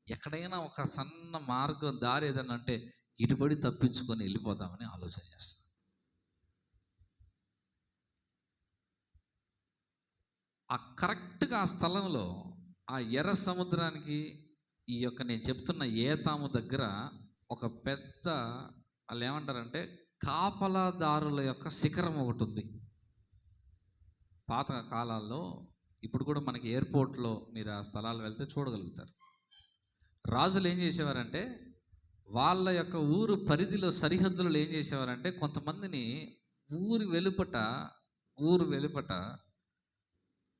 ఎక్కడైనా ఒక సన్న మార్గం దారి ఏదన్నా అంటే ఇటుబడి తప్పించుకొని వెళ్ళిపోతామని ఆలోచన చేస్తాం. ఆ కరెక్ట్గా ఆ స్థలంలో ఆ ఎర్ర సముద్రానికి ఈ యొక్క నేను చెప్తున్న ఏతాము దగ్గర ఒక పెద్ద వాళ్ళు ఏమంటారంటే కాపలాదారుల యొక్క శిఖరం ఒకటి ఉంది. పాత కాలాల్లో, ఇప్పుడు కూడా మనకి ఎయిర్పోర్ట్లో మీరు ఆ స్థలాలు వెళ్తే చూడగలుగుతారు. రాజులు ఏం చేసేవారంటే వాళ్ళ యొక్క ఊరు పరిధిలో సరిహద్దులు ఏం చేసేవారంటే కొంతమందిని ఊరు వెలుపట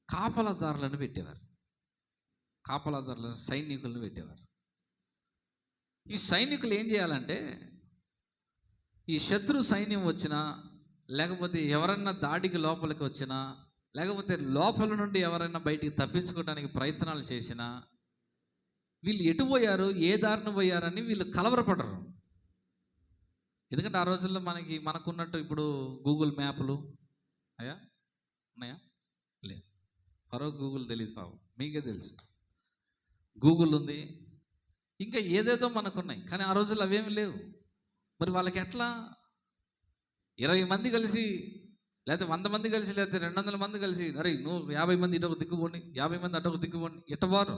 కాపలాదారులను పెట్టేవారు. కాపలాదారులను, సైనికులను పెట్టేవారు. ఈ సైనికులు ఏం చేయాలంటే ఈ శత్రు సైన్యం వచ్చినా, లేకపోతే ఎవరన్నా దాడికి లోపలికి వచ్చినా, లేకపోతే లోపల నుండి ఎవరైనా బయటికి తప్పించుకోవడానికి ప్రయత్నాలు చేసినా వీళ్ళు ఎటు పోయారు, ఏ దారిన పోయారని వీళ్ళు కలవరపడరు. ఎందుకంటే ఆ రోజుల్లో మనకున్నట్టు ఇప్పుడు గూగుల్ మ్యాప్లు ఉన్నాయా? లేదు. మరో గూగుల్ తెలియదు పాపం, మీకే తెలుసు. గూగుల్ ఉంది, ఇంకా ఏదేదో మనకున్నాయి. కానీ ఆ రోజుల్లో అవేమి లేవు. మరి వాళ్ళకి ఎట్లా 20 మంది కలిసి, లేకపోతే 100 మంది కలిసి, లేకపోతే 200 మంది కలిసి, అరే నువ్వు 50 మంది ఇటొక దిక్కుపోండి, 50 మంది అటొక దిక్కుపోండి, ఇట్టవారు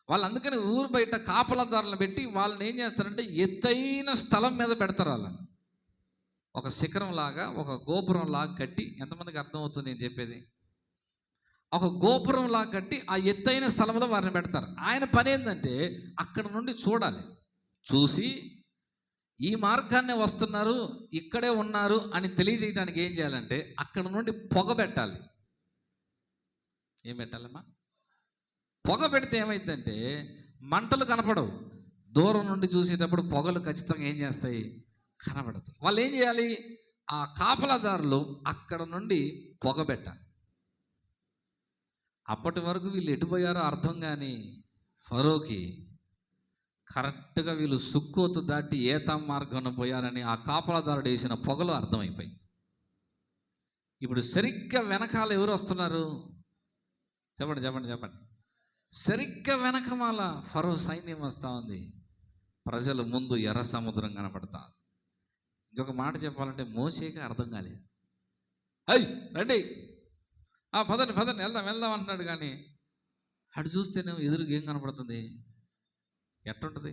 వాళ్ళు. అందుకని ఊరు బయట కాపలాదారులను పెట్టి వాళ్ళని ఏం చేస్తారంటే ఎత్తైన స్థలం మీద పెడతారు. వాళ్ళని ఒక శిఖరం లాగా, ఒక గోపురం లాగా కట్టి, ఎంతమందికి అర్థమవుతుంది నేను చెప్పేది? ఒక గోపురం లాగా కట్టి ఆ ఎత్తైన స్థలంలో వారిని పెడతారు. ఆయన పని ఏంటంటే అక్కడ నుండి చూడాలి, చూసి ఈ మార్గాన్నే వస్తున్నారు, ఇక్కడే ఉన్నారు అని తెలియజేయడానికి ఏం చేయాలంటే అక్కడ నుండి పొగ పెట్టాలి. ఏం పెట్టాలమ్మా? పొగ పెడితే ఏమైందంటే మంటలు కనపడవు, దూరం నుండి చూసేటప్పుడు పొగలు ఖచ్చితంగా ఏం చేస్తాయి? కనబడతాయి. వాళ్ళు ఏం చేయాలి? ఆ కాపలాదారులు అక్కడ నుండి పొగ పెట్టాలి. అప్పటి వరకు వీళ్ళు ఎటుపోయారో అర్థం కానీ ఫరోకి కరెక్ట్గా వీళ్ళు సుక్కోతు దాటి ఏతాం మార్గంలో పోయారని ఆ కాపలాదారుడు వేసిన పొగలు అర్థమైపోయి. ఇప్పుడు సరిగ్గా వెనకాల ఎవరు వస్తున్నారు? చెప్పండి. సరిగ్గా వెనకమాల ఫరో సైన్యం వస్తూ ఉంది. ప్రజల ముందు ఎర్ర సముద్రం కనపడతా. ఇంకొక మాట చెప్పాలంటే మోషేకి అర్థం కాలేదు. రండి, పదండి వెళ్దాం అంటున్నాడు. కానీ అటు చూస్తేనేమో ఎదురుగా ఏం కనపడుతుంది? ఎట్టుంటుంది?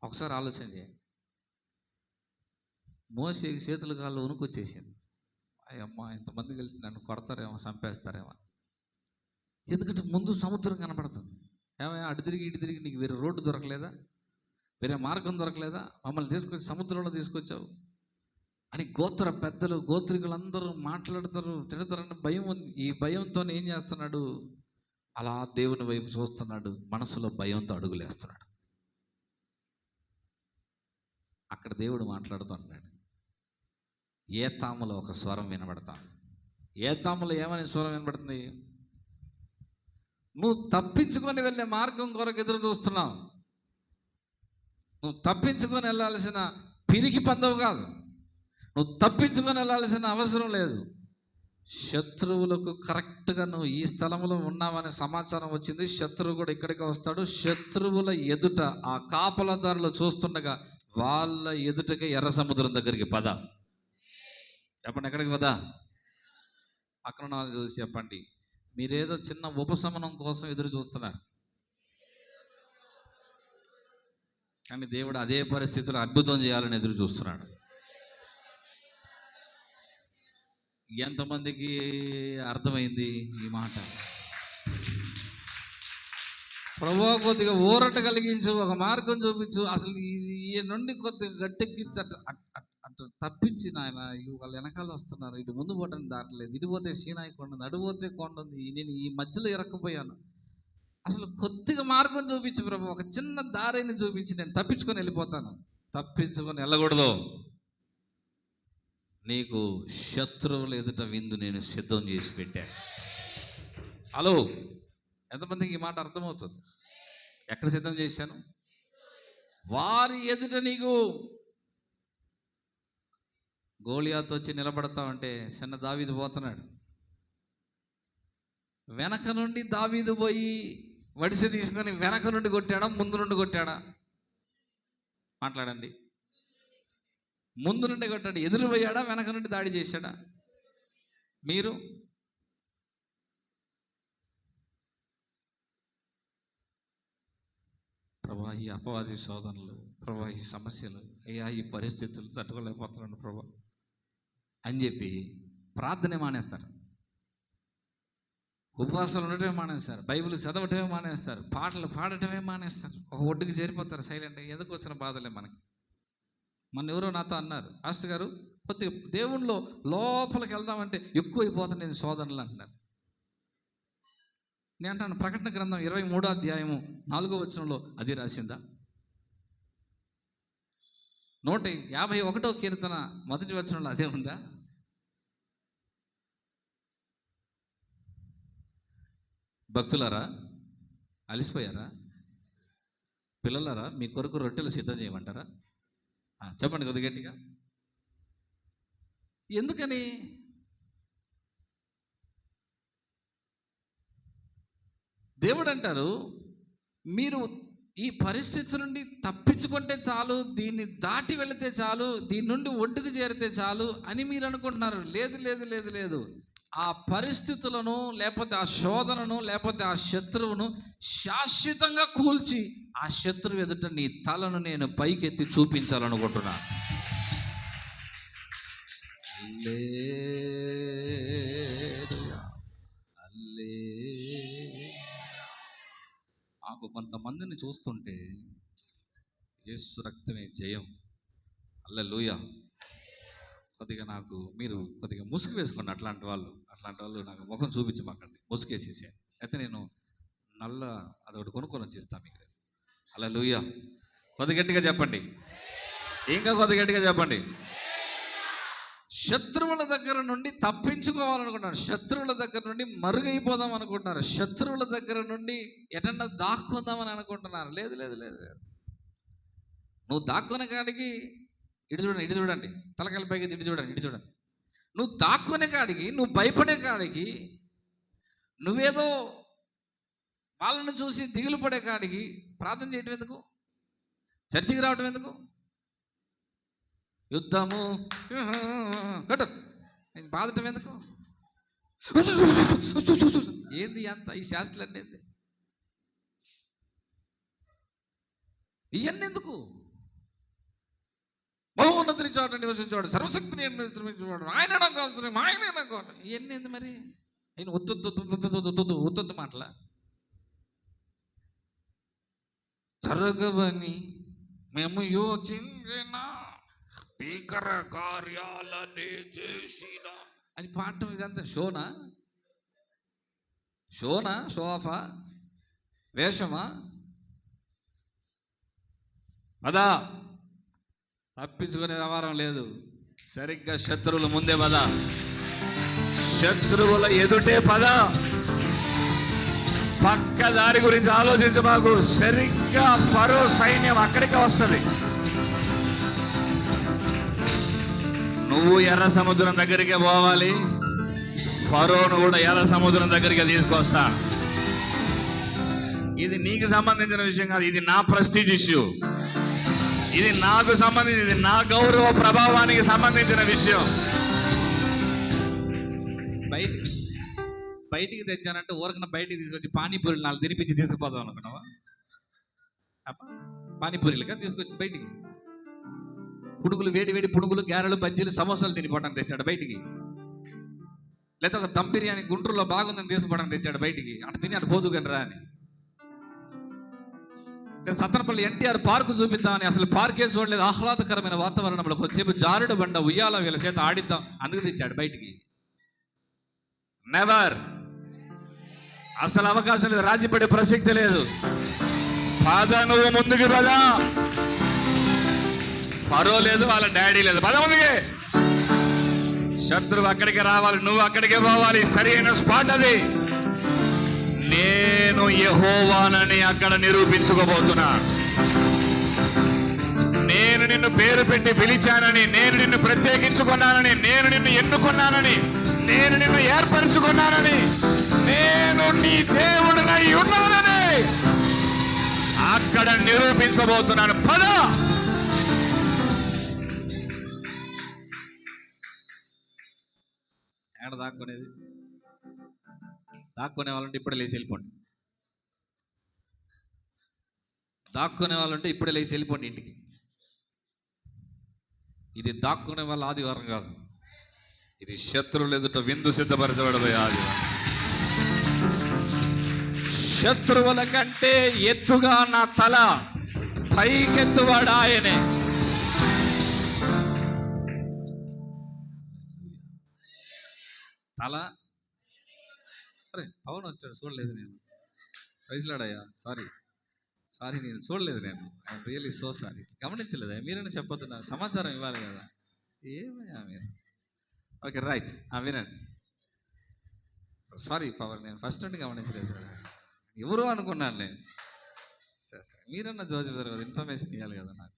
ఒకసారి ఆలోచన చేయండి. మోషేకి చేతులు కాళ్ళు వణుకొచ్చేసింది. అయ్యమ్మ, ఇంతమంది కలిసి నన్ను కొడతారేమో, చంపేస్తారేమో. ఎందుకంటే ముందు సముద్రం కనపడుతుంది. ఏమయ్యా, అటు తిరిగి ఇటు తిరిగి నీకు వేరే రోడ్డు దొరకలేదా? వేరే మార్గం దొరకలేదా? మమ్మల్ని తీసుకొచ్చి సముద్రంలో తీసుకొచ్చావు అని గోత్ర పెద్దలు, గోత్రికులందరూ మాట్లాడతారు, తిడతారని భయం ఉంది. ఈ భయంతో ఏం చేస్తున్నాడు? అలా దేవుని వైపు చూస్తున్నాడు, మనసులో భయంతో అడుగులేస్తున్నాడు. అక్కడ దేవుడు మాట్లాడుతున్నాడు. ఏతాములో ఒక స్వరం వినబడతాను. ఏతాములో ఏమని స్వరం వినబడుతుంది? నువ్వు తప్పించుకొని వెళ్ళే మార్గం కొరకు ఎదురు చూస్తున్నావు. నువ్వు తప్పించుకొని వెళ్ళాల్సిన పిరికి పందవు కాదు. నువ్వు తప్పించుకొని వెళ్ళాల్సిన అవసరం లేదు. శత్రువులకు కరెక్ట్గా నువ్వు ఈ స్థలంలో ఉన్నావనే సమాచారం వచ్చింది. శత్రువు కూడా ఇక్కడికి వస్తాడు. శత్రువుల ఎదుట ఆ కాపలాదారులు చూస్తుండగా వాళ్ళ ఎదుటకి ఎర్ర సముద్రం దగ్గరికి పద. చెప్పండి, ఎక్కడికి పద? అక్కడ వాళ్ళు చూసి చెప్పండి, మీరేదో చిన్న ఉపశమనం కోసం ఎదురు చూస్తున్నారు, కానీ దేవుడు అదే పరిస్థితిలో అద్భుతం చేయాలని ఎదురు చూస్తున్నాడు. ఎంతమందికి అర్థమైంది ఈ మాట? ప్రభువా, కొద్దిగా ఊరట కలిగించు, ఒక మార్గం చూపించు, అసలు ఈ నుండి కొద్దిగా గట్టెక్కించి అటు తప్పించి నాయన. వాళ్ళు వెనకాల వస్తున్నారు, ఇటు ముందు పోవడానికి దాటలేదు, ఇటు పోతే సీనాయి కొండ ఉంది, అటు పోతే కొండ ఉంది, నేను ఈ మధ్యలో ఇరక్కపోయాను. అసలు కొద్దిగా మార్గం చూపించు ప్రభు, ఒక చిన్న దారిని చూపించి నేను తప్పించుకొని వెళ్ళిపోతాను. తప్పించుకొని వెళ్ళకూడదు. నీకు శత్రువుల ఎదుట విందు నేను సిద్ధం చేసి పెట్టాను. హలో, ఎంతమందికి ఈ మాట అర్థమవుతుంది? ఎక్కడ సిద్ధం చేశాను? వారి ఎదుట. నీకు గోలియాతో వచ్చి నిలబడతావంటే చిన్న దావీదు పోతున్నాడు. వెనక నుండి దావీదు పోయి వడిసె తీసుకొని వెనక నుండి కొట్టాడా, ముందు నుండి కొట్టాడా? మాట్లాడండి. ముందు నుండి కొట్టాడు. ఎదురు పోయాడా, వెనక నుండి దాడి చేశాడా? మీరు ప్రభా, ఈ అపవాది శోధనలు, ప్రభా ఈ సమస్యలు, అయ్యా ఈ పరిస్థితులు తట్టుకోలేకపోతున్నాను ప్రభా అని చెప్పి ప్రార్థనే మానేస్తారు, ఉపవాసాలు ఉండటమే మానేస్తారు, బైబిల్ చదవటమే మానేస్తారు, పాటలు పాడటమే మానేస్తారు, ఒక ఒడ్డుకి చేరిపోతారు సైలెంట్. ఎందుకు వచ్చిన బాధలే మనకి. మన ఎవరో నాతో అన్నారు, మాస్టర్ గారు కొద్దిగా దేవుళ్ళో లోపలికి వెళ్దామంటే ఎక్కువైపోతుంది శోధనలు అంటున్నారు. నేను అంటాను, ప్రకటన గ్రంథం 23వ అధ్యాయము 4వ వచనంలో అది రాసిందా? 151వ కీర్తన 1వ వచనంలో అదే ఉందా? భక్తులారా అలిసిపోయారా? పిల్లలారా మీ కొరకు రొట్టెలు సిద్ధం చేయమంటారా? చెప్పండి కొద్ది గట్టిగా. ఎందుకని? దేవుడు అంటారు, మీరు ఈ పరిస్థితి నుండి తప్పించుకుంటే చాలు, దీన్ని దాటి వెళితే చాలు, దీని నుండి ఒడ్డుకు చేరితే చాలు అని మీరు అనుకుంటున్నారు. లేదు లేదు లేదు లేదు. ఆ పరిస్థితులను, లేకపోతే ఆ శోధనను, లేకపోతే ఆ శత్రువును శాశ్వతంగా కూల్చి ఆ శత్రువు ఎదుట నీ తలను నేను పైకెత్తి చూపించాలనుకుంటున్నా. నాకు కొంతమందిని చూస్తుంటే యేసు రక్తమే జయం. హల్లెలూయా. కొద్దిగా నాకు మీరు కొద్దిగా ముసుగు వేసుకోండి. అట్లాంటి వాళ్ళు నాకు ముఖం చూపించమాకండి, ముసుగేసేసే. అయితే నేను నల్ల అదొకటి కొనుక్కొని వచ్చేస్తాను మీకు. హల్లెలూయా. కొద్ది గట్టిగా చెప్పండి, ఇంకా కొద్ది గట్టిగా చెప్పండి. శత్రువుల దగ్గర నుండి తప్పించుకోవాలనుకుంటున్నారు, శత్రువుల దగ్గర నుండి మరుగైపోదాం అనుకుంటున్నారు, శత్రువుల దగ్గర నుండి ఎటన్నా దాక్కుందామని అనుకుంటున్నారు. లేదు లేదు లేదు లేదు. నువ్వు దాక్కునే కాడికి ఇటు చూడండి, తలకాయల పైకి ఇటు చూడండి. నువ్వు దాక్కునే కాడికి, నువ్వు భయపడే కాడికి, నువ్వేదో వాళ్ళని చూసి దిగులు పడే కాడికి ప్రార్థన చేయటం ఎందుకు? చర్చికి రావటం ఎందుకు? యుద్ధము కట్టు బాధటం ఎందుకు? ఏంది అంత ఈ శాస్త్రాలు అనేది? ఇవన్నీ ఎందుకు? బహున్నతిని చాట నివసించేవాడు, సర్వశక్తిని నిర్మించేవాడు, ఆయన నాకు అవసరం, ఆయన నాకు ఇవన్నీ ఏంది మరి? ఆయన ఉత్తొత్తు మాటల జరగవని మేము యోచించిన భీకర కార్యాలనే చేసిన అని పాడటం ఇదంతా షోనా షోఫా వేషమా? అదా తప్పించుకునే వ్యవహారం లేదు. సరిగ్గా శత్రువుల ముందే పద, శత్రువుల ఎదుటే పద. పక్క దారి గురించి ఆలోచించ మాకు. సరిగ్గా ఫరో సైన్యం అక్కడికే వస్తుంది. నువ్వు ఎర్ర సముద్రం దగ్గరికే పోవాలి, ఫరోను కూడా ఎర్ర సముద్రం దగ్గరికి తీసుకొస్తా. ఇది నీకు సంబంధించిన విషయం కాదు, ఇది నా ప్రెస్టీజ్ ఇష్యూ, ఇది నాకు సంబంధించి, ఇది నా గౌరవ ప్రభావానికి సంబంధించిన విషయం. బయటికి తెచ్చానంటే ఊరకన బయటికి తీసుకొచ్చి పానీపూరీలు 4 తినిపించి తీసుకుపోదాం అనుకున్నావా? పానీపూరీలుగా తీసుకొచ్చి బయటికి పునుగులు, వేడి పునుగులు, గారెలు, బజ్జీలు, సమోసాలు తినిపోవడానికి తెచ్చాడు బయటికి. లేకపోతే ఒక దమ్ బిర్యానీ గుంటూరులో బాగుందని తీసుకోవడానికి తెచ్చాడు బయటికి. అటు తిని అటు పోదుగని రా అని. సత్తనపల్లి ఎన్టీఆర్ పార్కు చూపిద్దామని అసలు పార్కే చూడలేదు. ఆహ్లాదకరమైన వాతావరణంలో కొద్దిసేపు జారుడు బండ ఉయ్యాల వీళ్ళ చేత ఆడిద్దాం అందుకు తెచ్చాడు బయటికి. నెవర్, అసలు అవకాశం లేదు, రాజీపడే ప్రసక్తి లేదు. పద, నువ్వు ముందుకు పద. ఫరో లేదు, వాళ్ళ డాడీ లేదు, పద ముందుకే. శత్రువు అక్కడికి రావాలి, నువ్వు అక్కడికే పోవాలి. సరైన స్పాట్ అది. నేను యెహోవానని అక్కడ నిరూపించుకోబోతున్నా. నేను నిన్ను పేరు పెట్టి పిలిచానని, నేను నిన్ను ప్రత్యేకించుకున్నానని, నేను నిన్ను ఎన్నుకున్నానని, నేను నిన్ను ఏర్పరచుకున్నానని, నేను నీ దేవుడినై ఉన్నానని నిరూపించబోతున్నాను. పద. ఎక్కడ దాక్కునేది? దాక్కునే వాళ్ళంటే ఇప్పుడే లేచి వెళ్ళిపోండి. దాక్కునే వాళ్ళంటే ఇప్పుడే లేచి వెళ్ళిపోండి ఇంటికి. ఇది దాక్కునే వాళ్ళ ఆదివారం కాదు, ఇది శత్రువులు ఎదుట విందు సిద్ధపరచబడబోయే ఆదివారం. శత్రువుల కంటే ఎత్తుగా నా తల పైకెత్తువాడు ఆయనే. తల అరే పవన్ వచ్చాడు, చూడలేదు నేను. ప్రైజ్లాడయ్యా, సారీ నేను చూడలేదు. నేను ఐఎమ్ రియల్లీ సో సారీ. గమనించలేదా? మీరైనా చెప్పొద్దు, నాకు సమాచారం ఇవ్వాలి కదా. ఏమయ్యా మీరు? ఓకే రైట్, వినండి. సారీ పవన్, నేను ఫస్ట్ నుండి గమనించలేదు. ఎవరు అనుకున్నాను నేను. మీరన్నా జోజుతారు కదా, ఇన్ఫర్మేషన్ ఇవ్వాలి కదా నాకు.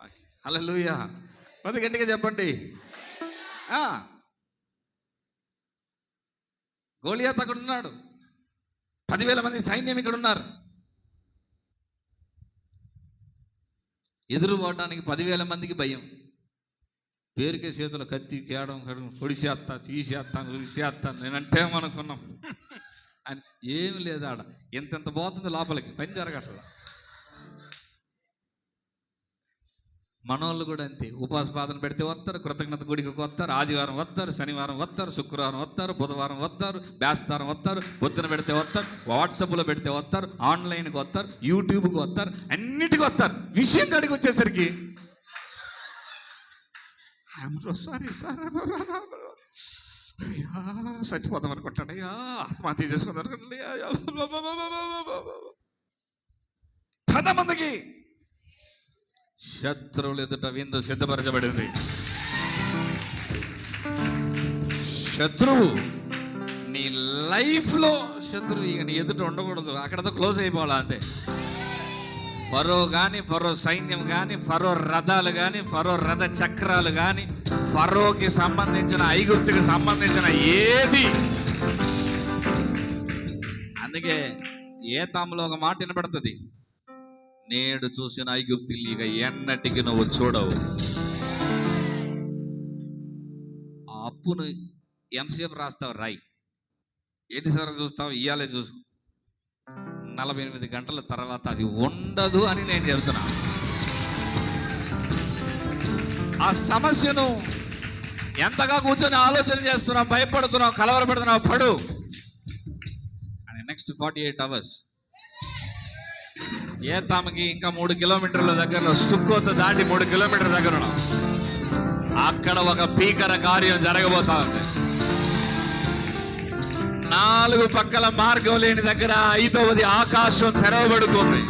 ఓకే, హల్లెలూయా. కొద్ది గట్టిగా చెప్పండి. గోలియాత్ అక్కడ ఉన్నాడు, 10,000 మంది సైన్యం ఇక్కడ ఉన్నారు. ఎదురుపోవటానికి 10,000 మందికి భయం. పేరుకే చేతుల కత్తి కేడం పొడిసేస్తా, తీసేస్తాను, రుసేస్తాను. నేనంటే ఏమనుకున్నాం అని ఏమి లేదు. ఆడ ఎంతెంత పోతుంది లోపలికి, పని జరగట్లా. మనోళ్ళు కూడా అంతే. ఉపాస పాదన పెడితే వస్తారు, కృతజ్ఞత గుడికి వస్తారు, ఆదివారం వస్తారు, శనివారం వస్తారు, శుక్రవారం వస్తారు, బుధవారం వస్తారు, బేస్తారం వస్తారు, పొద్దున పెడితే వస్తారు, వాట్సాప్లో పెడితే వస్తారు, ఆన్లైన్కి వస్తారు, యూట్యూబ్కి వస్తారు, అన్నిటికీ వస్తారు. విషయం కాడికి వచ్చేసరికి సారీ సార్ అయ్యా చచ్చిపోతాం అనుకుంటాను, అయ్యా ఆత్మహత్య చేసుకుందాం అనుకుంటాను. 10 మందికి శత్రువులు ఎదుట విందు సిద్ధపరచబడింది. శత్రువు నీ లైఫ్లో శత్రువు ఇక నీ ఎదుట ఉండకూడదు, అక్కడతో క్లోజ్ అయిపోవాలా అంతే. ఫరో కానీ, ఫరో సైన్యం కానీ, ఫరో రథాలు కానీ, ఫరో రథ చక్రాలు కానీ, ఫరోకి సంబంధించిన, ఐగుప్తుకి సంబంధించిన ఏది. అందుకే ఏతాములో ఒక మాట వినపడుతుంది, నేడు చూసిన ఐగుప్తులు ఇక ఎన్నటికి నువ్వు చూడవు. ఆ అప్పును ఎంతసేపు రాస్తావు? రాయి. ఎన్నిసార్లు చూస్తావు? ఇయ్యాలే చూసు. 48 గంటల తర్వాత అది ఉండదు అని నేను చెబుతున్నా. ఆ సమస్యను ఎంతగా కూర్చొని ఆలోచన చేస్తున్నావు, భయపడుతున్నావు, కలవరపడుతున్నావు, పడు. అని నెక్స్ట్ 48 hours ఏతాముకి ఇంకా 3 కిలోమీటర్ల దగ్గరలో, సుక్కోతు దాటి 3 కిలోమీటర్ల దగ్గర ఉన్నాం. అక్కడ ఒక భీకర కార్యం జరగబోతా ఉంది. 4 పక్కల మార్గం లేని దగ్గర 5వది ఆకాశం తెరవబడుతుంది.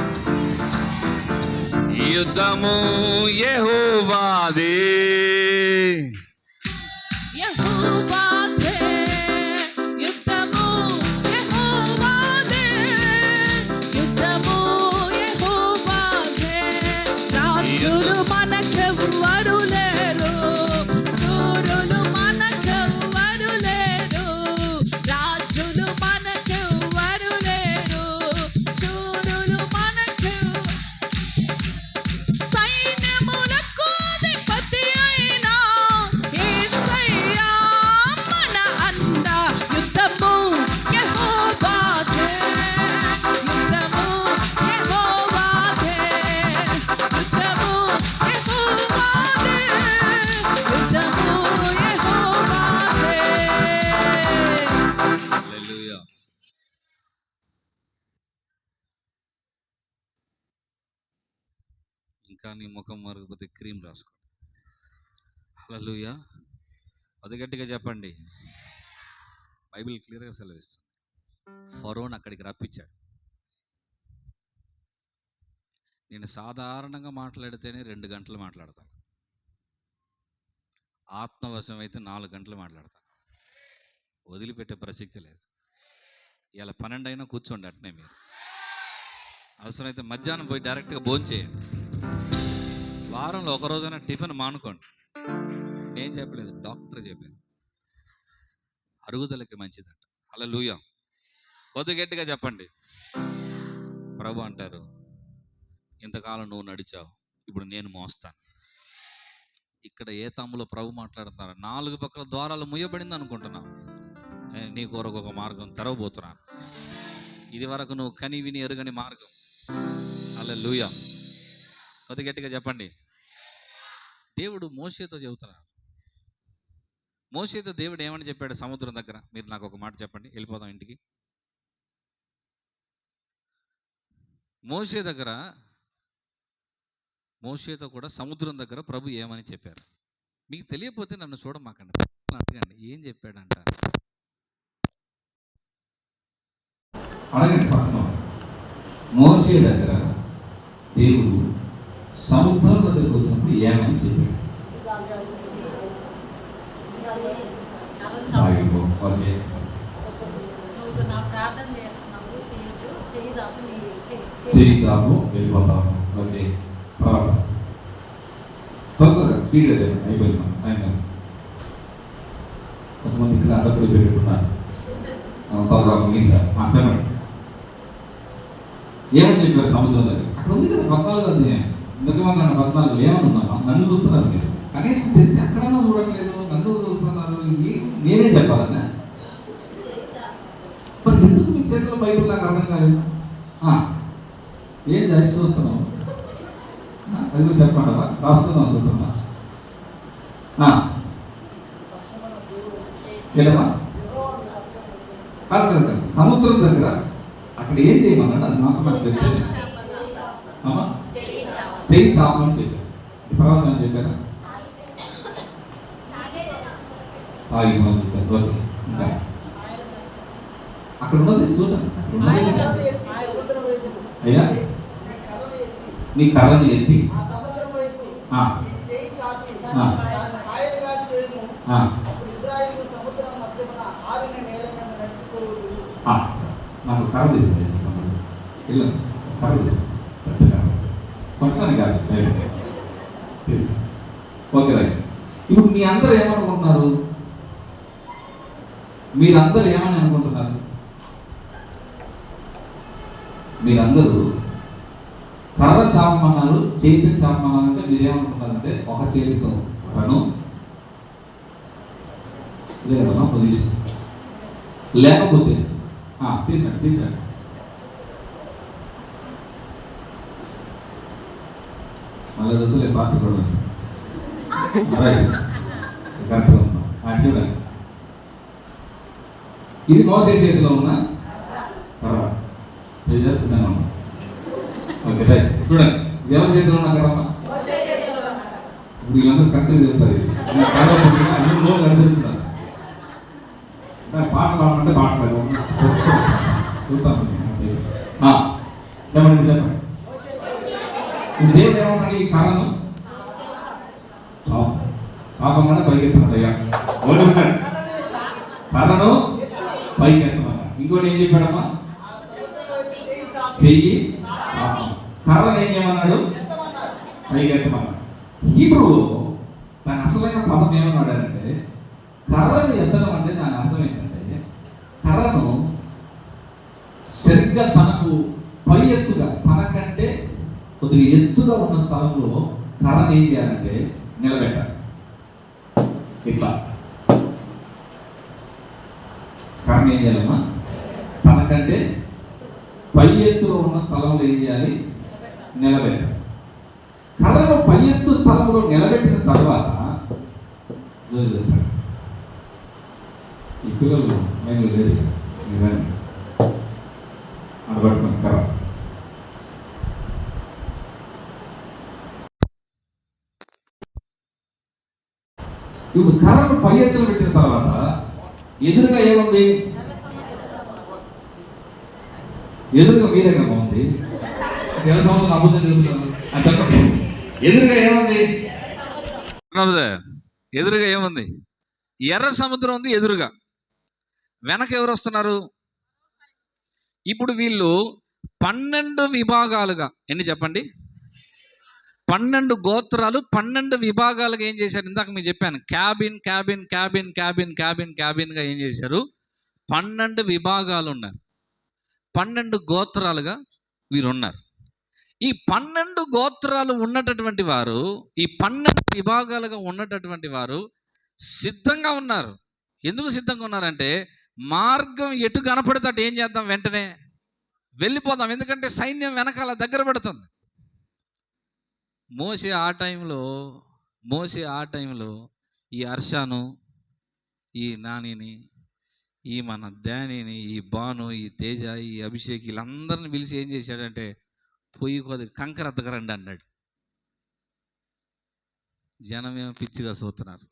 యుద్ధము యెహోవాదే, యెహోవాదే, యుద్ధము యెహోవాదే, యుద్ధము యెహోవాదే. రాజులు మనకెవ్వరు లేరు, సూరులు మనకెవ్వరు లేరు. రాజులు మనకెవ్వరు లేరు, సూరులు మనకెవ్వరు. సైన్యములకు అధిపతి అయిన యేసయ్యా మన అండ. యుద్ధము యెహోవాదే, యుద్ధము యెహోవాదే, యుద్ధము యెహోవాదే, యుద్ధము యెహోవాదే. హల్లెలూయా. ఇంకా నీ ముఖం మరగపోతే క్రీమ్ రాసుకో. హల్లెలూయా. అది గట్టిగా చెప్పండి. బైబిల్ క్లియర్గా సెలవిస్తుంది. ఫరోని అక్కడికి రప్పించాడు. నేను సాధారణంగా మాట్లాడితేనే 2 గంటలు మాట్లాడతాను, ఆత్మవశం అయితే 4 గంటలు మాట్లాడతాను. వదిలిపెట్టే ప్రసక్తి లేదు. ఇలా 12 అయినా కూర్చోండి అట్నే. మీరు అవసరమైతే మధ్యాహ్నం పోయి డైరెక్ట్గా భోంచేయండి. వారంలో ఒక రోజైనా టిఫిన్ మానుకోండి. నేను చెప్పలేదు, డాక్టర్ చెప్పాను. అరుగుదలకి మంచిదంట. హల్లెలూయా. కొద్ది గట్టిగా చెప్పండి. ప్రభు అంటారు, ఇంతకాలం నువ్వు నడిచావు, ఇప్పుడు నేను మోస్తాను. ఇక్కడ ఏ తమ్ములో ప్రభు మాట్లాడుతున్నారు, 4 పక్కల ద్వారాలు ముయ్యబడింది అనుకుంటున్నావు, నేను నీ కొరకు ఒక మార్గం తెరవబోతున్నాను. ఇది వరకు నువ్వు కని విని ఎరుగని మార్గం. హల్లెలూయా. కొద్ది గట్టిగా చెప్పండి. దేవుడు మోషేతో చెబుతున్నాడు. మోషేతో దేవుడు ఏమని చెప్పాడు సముద్రం దగ్గర? మీరు నాకు ఒక మాట చెప్పండి, వెళ్ళిపోదాం ఇంటికి. మోషేతో కూడా సముద్రం దగ్గర ప్రభు ఏమని చెప్పారు? మీకు తెలియకపోతే నన్ను చూడమాకండి, అడగండి ఏం చెప్పాడంట. అడగండి పక్కన. మోషే దగ్గర దేవుడు సముద్రం దగ్గరకు వచ్చినప్పుడు ఏమని చెప్పాడు? సాగిపో. ఓకే, చెయ్యి చాపు, వెళ్ళిపోతాము. ఓకే, త్వరగా స్పీడ్గా చెప్పండి, అయిపోయింది. ఆయన కొంతమంది ఇక్కడ అడ్డపడి పెట్టుకున్నారు, త్వరగా ముగించాలి. చెప్పండి ఏమని చెప్పారు సముద్రం దగ్గర? అక్కడ ఉంది కదా 14 అధ్యాయం, ఇందుకమన్నా 14 ఏమని ఉన్నామా? నన్ను చూస్తున్నారు మీరు, కనీసం తెలిసి ఎక్కడన్నా చూడట్లేదు, నన్ను చూస్తున్నారు, నేనే చెప్పాలన్నా? మరి ఎందుకు మీ చేతిలో బైబిల్ నాకు అర్థం కాలేదు? ఏం చేసి చూస్తున్నావు? అది కూడా చెప్పండి, రాసుకుందాం చూస్తున్నా. ఏదమ్మా కాదు కదా, సముద్రం దగ్గర అక్కడ ఏం చేయమన్నాడు? అది మాత్రం నాకు చెప్తే చెయ్యి చాపమని చెప్పారు. తర్వాత అని చెప్పారా? సాగిమని చెప్పారు. ఓకే, ఇంకా అక్కడ ఉన్నది చూడండి. అయ్యా నీ కర్రని ఎత్తి నాకు కర్ర తీస్తుంది, వెళ్ళండి కర్ర తీస్తుంది, పెద్ద కర్ర కొట్టడానికి కాదు, తీస్తాను. Okay right. ఇప్పుడు మీ అందరూ ఏమనుకుంటున్నారు? మీరందరూ ఏమని అనుకుంటున్నారు? మీరందరూ కర్ర చాపమన్నారు, చేతిని చాపమన్నారు అంటే మీరేమనుకుంటున్నారంటే ఒక చేతితో కర్రను లేదమ్మా పొజిషన్, లేకపోతే తీసండి మళ్ళీ వద్దులే పార్టీ కూడా కరెక్ట్గా ఉన్నాం. చూడండి, ఇది మోసే చేతిలో ఉన్న కర్ర, సిద్ధంగా ఉన్నా. Okay right. చూడండి, ఎవరి చేతిలో ఉన్న కర్రమ్మా? ఇప్పుడు వీళ్ళందరూ కరెక్ట్గా చెప్తారు, అన్ని గడిచెప్తారు. పాట పాడమంటే పాటలు చూద్దాం. చెప్పండి ఇప్పుడు దేవుడు ఏమన్నాడు? ఈ కర్రను పాపంగా పైకెత్తమన్నాయ్యా, కర్రను పైకెత్తమన్నా. ఇంకోటి ఏం చెప్పాడమ్మా? చెయ్యి చాపం. కర్రను ఏం చేయమన్నాడు? పైకెత్తమన్నాడు. హీబ్రూలో దాని అసలైన పదం ఏమన్నాడంటే, కర్రను ఎత్తడం అంటే దాని అర్థం ఏంటంటే, కర్రను సరిగ్గా తనకు పై ఎత్తుగా, తనకంటే కొద్దిగా ఎత్తుగా ఉన్న స్థలంలో కర్రను ఏం చేయాలంటే నిలబెట్టాలి. ఇట్లా కర్రను ఏం చేయాలమ్మా? తనకంటే పై ఎత్తులో ఉన్న స్థలంలో ఏం చేయాలి? నిలబెట్టాలి. కర్రను పై ఎత్తు స్థలంలో నిలబెట్టిన తర్వాత ఈ పిల్లలు నేను లేదు అడబట్టుకుని కర్ర ఇప్పుడు కర్రను పై ఎత్తులు పెట్టిన తర్వాత ఎదురుగా ఏముంది? ఎదురుగా మీరేగా బాగుంది. వ్యవసాయం అబద్ధం చేస్తున్నాను చెప్పండి. ఎదురుగా ఏముంది? ఎదురుగా ఏముంది? ఎర్ర సముద్రం ఉంది ఎదురుగా. వెనక ఎవరు వస్తున్నారు? ఇప్పుడు వీళ్ళు 12 విభాగాలుగా, ఎన్ని చెప్పండి? 12 గోత్రాలు 12 విభాగాలుగా ఏం చేశారు? ఇందాక మీకు చెప్పాను, cabin cabin cabin cabin cabin క్యాబిన్గా ఏం చేశారు? 12 విభాగాలు ఉన్నారు. 12 గోత్రాలుగా వీరు ఉన్నారు. ఈ 12 గోత్రాలు ఉన్నటువంటి వారు, ఈ 12 విభాగాలుగా ఉన్నటువంటి వారు సిద్ధంగా ఉన్నారు. ఎందుకు సిద్ధంగా ఉన్నారంటే, మార్గం ఎటు కనపడితే అటు ఏం చేద్దాం, వెంటనే వెళ్ళిపోదాం. ఎందుకంటే సైన్యం వెనకాల దగ్గర పడుతుంది. మోసే ఆ టైంలో ఈ హర్షాను, ఈ నానిని, ఈ మన డానీని, ఈ బాను, ఈ తేజ, ఈ అభిషేక్, వీళ్ళందరిని పిలిచి ఏం చేశాడంటే, పొయ్యి కొద్ది కంకర అద్దకరండి అన్నాడు. జనమేమో పిచ్చిగా చూస్తున్నారు.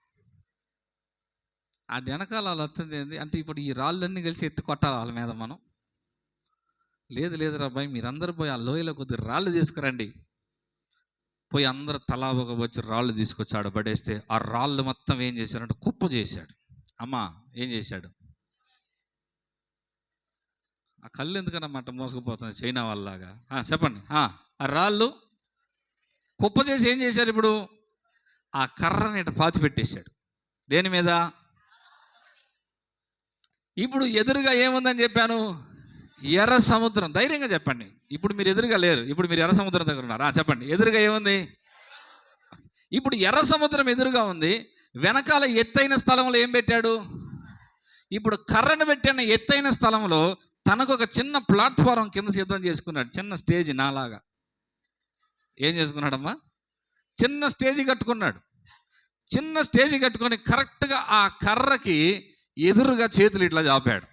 ఆ వెనకాల వాళ్ళు వస్తుంది ఏంది అంటే, ఇప్పుడు ఈ రాళ్ళన్నీ కలిసి ఎత్తి కొట్టాలి వాళ్ళ మీద మనం. లేదు రాబాయ్, మీరందరూ పోయి ఆ లోయలో కొద్ది రాళ్ళు తీసుకురండి. పోయి అందరూ తలా ఒక వచ్చి రాళ్ళు తీసుకొచ్చి ఆడ పడేస్తే, ఆ రాళ్ళు మొత్తం ఏం చేశారంటే కుప్ప చేశాడు. అమ్మా ఏం చేశాడు? ఆ కళ్ళు ఎందుకన్నమాట మోసుకుపోతుంది చైనా వాళ్ళలాగా? చెప్పండి. ఆ రాళ్ళు కుప్ప చేసి ఏం చేశారు? ఇప్పుడు ఆ కర్రని ఇటు పాతి పెట్టేశాడు. దేని మీద? ఇప్పుడు ఎదురుగా ఏముందని చెప్పాను? ఎర్ర సముద్రం. ధైర్యంగా చెప్పండి. ఇప్పుడు మీరు ఎదురుగా లేరు, ఇప్పుడు మీరు ఎర్ర సముద్రం దగ్గర ఉన్నారు. చెప్పండి, ఎదురుగా ఏముంది? ఇప్పుడు ఎర్ర సముద్రం ఎదురుగా ఉంది. వెనకాల ఎత్తైన స్థలంలో ఏం పెట్టాడు? ఇప్పుడు కర్రను పెట్టిన ఎత్తైన స్థలంలో తనకు ఒక చిన్న ప్లాట్ఫారం కింద సిద్ధం చేసుకున్నాడు. చిన్న స్టేజ్ నాలాగా ఏం చేసుకున్నాడమ్మా? చిన్న స్టేజ్ కట్టుకున్నాడు. చిన్న స్టేజ్ కట్టుకొని కరెక్ట్గా ఆ కర్రకి ఎదురుగా చేతులు ఇట్లా చాపాడు.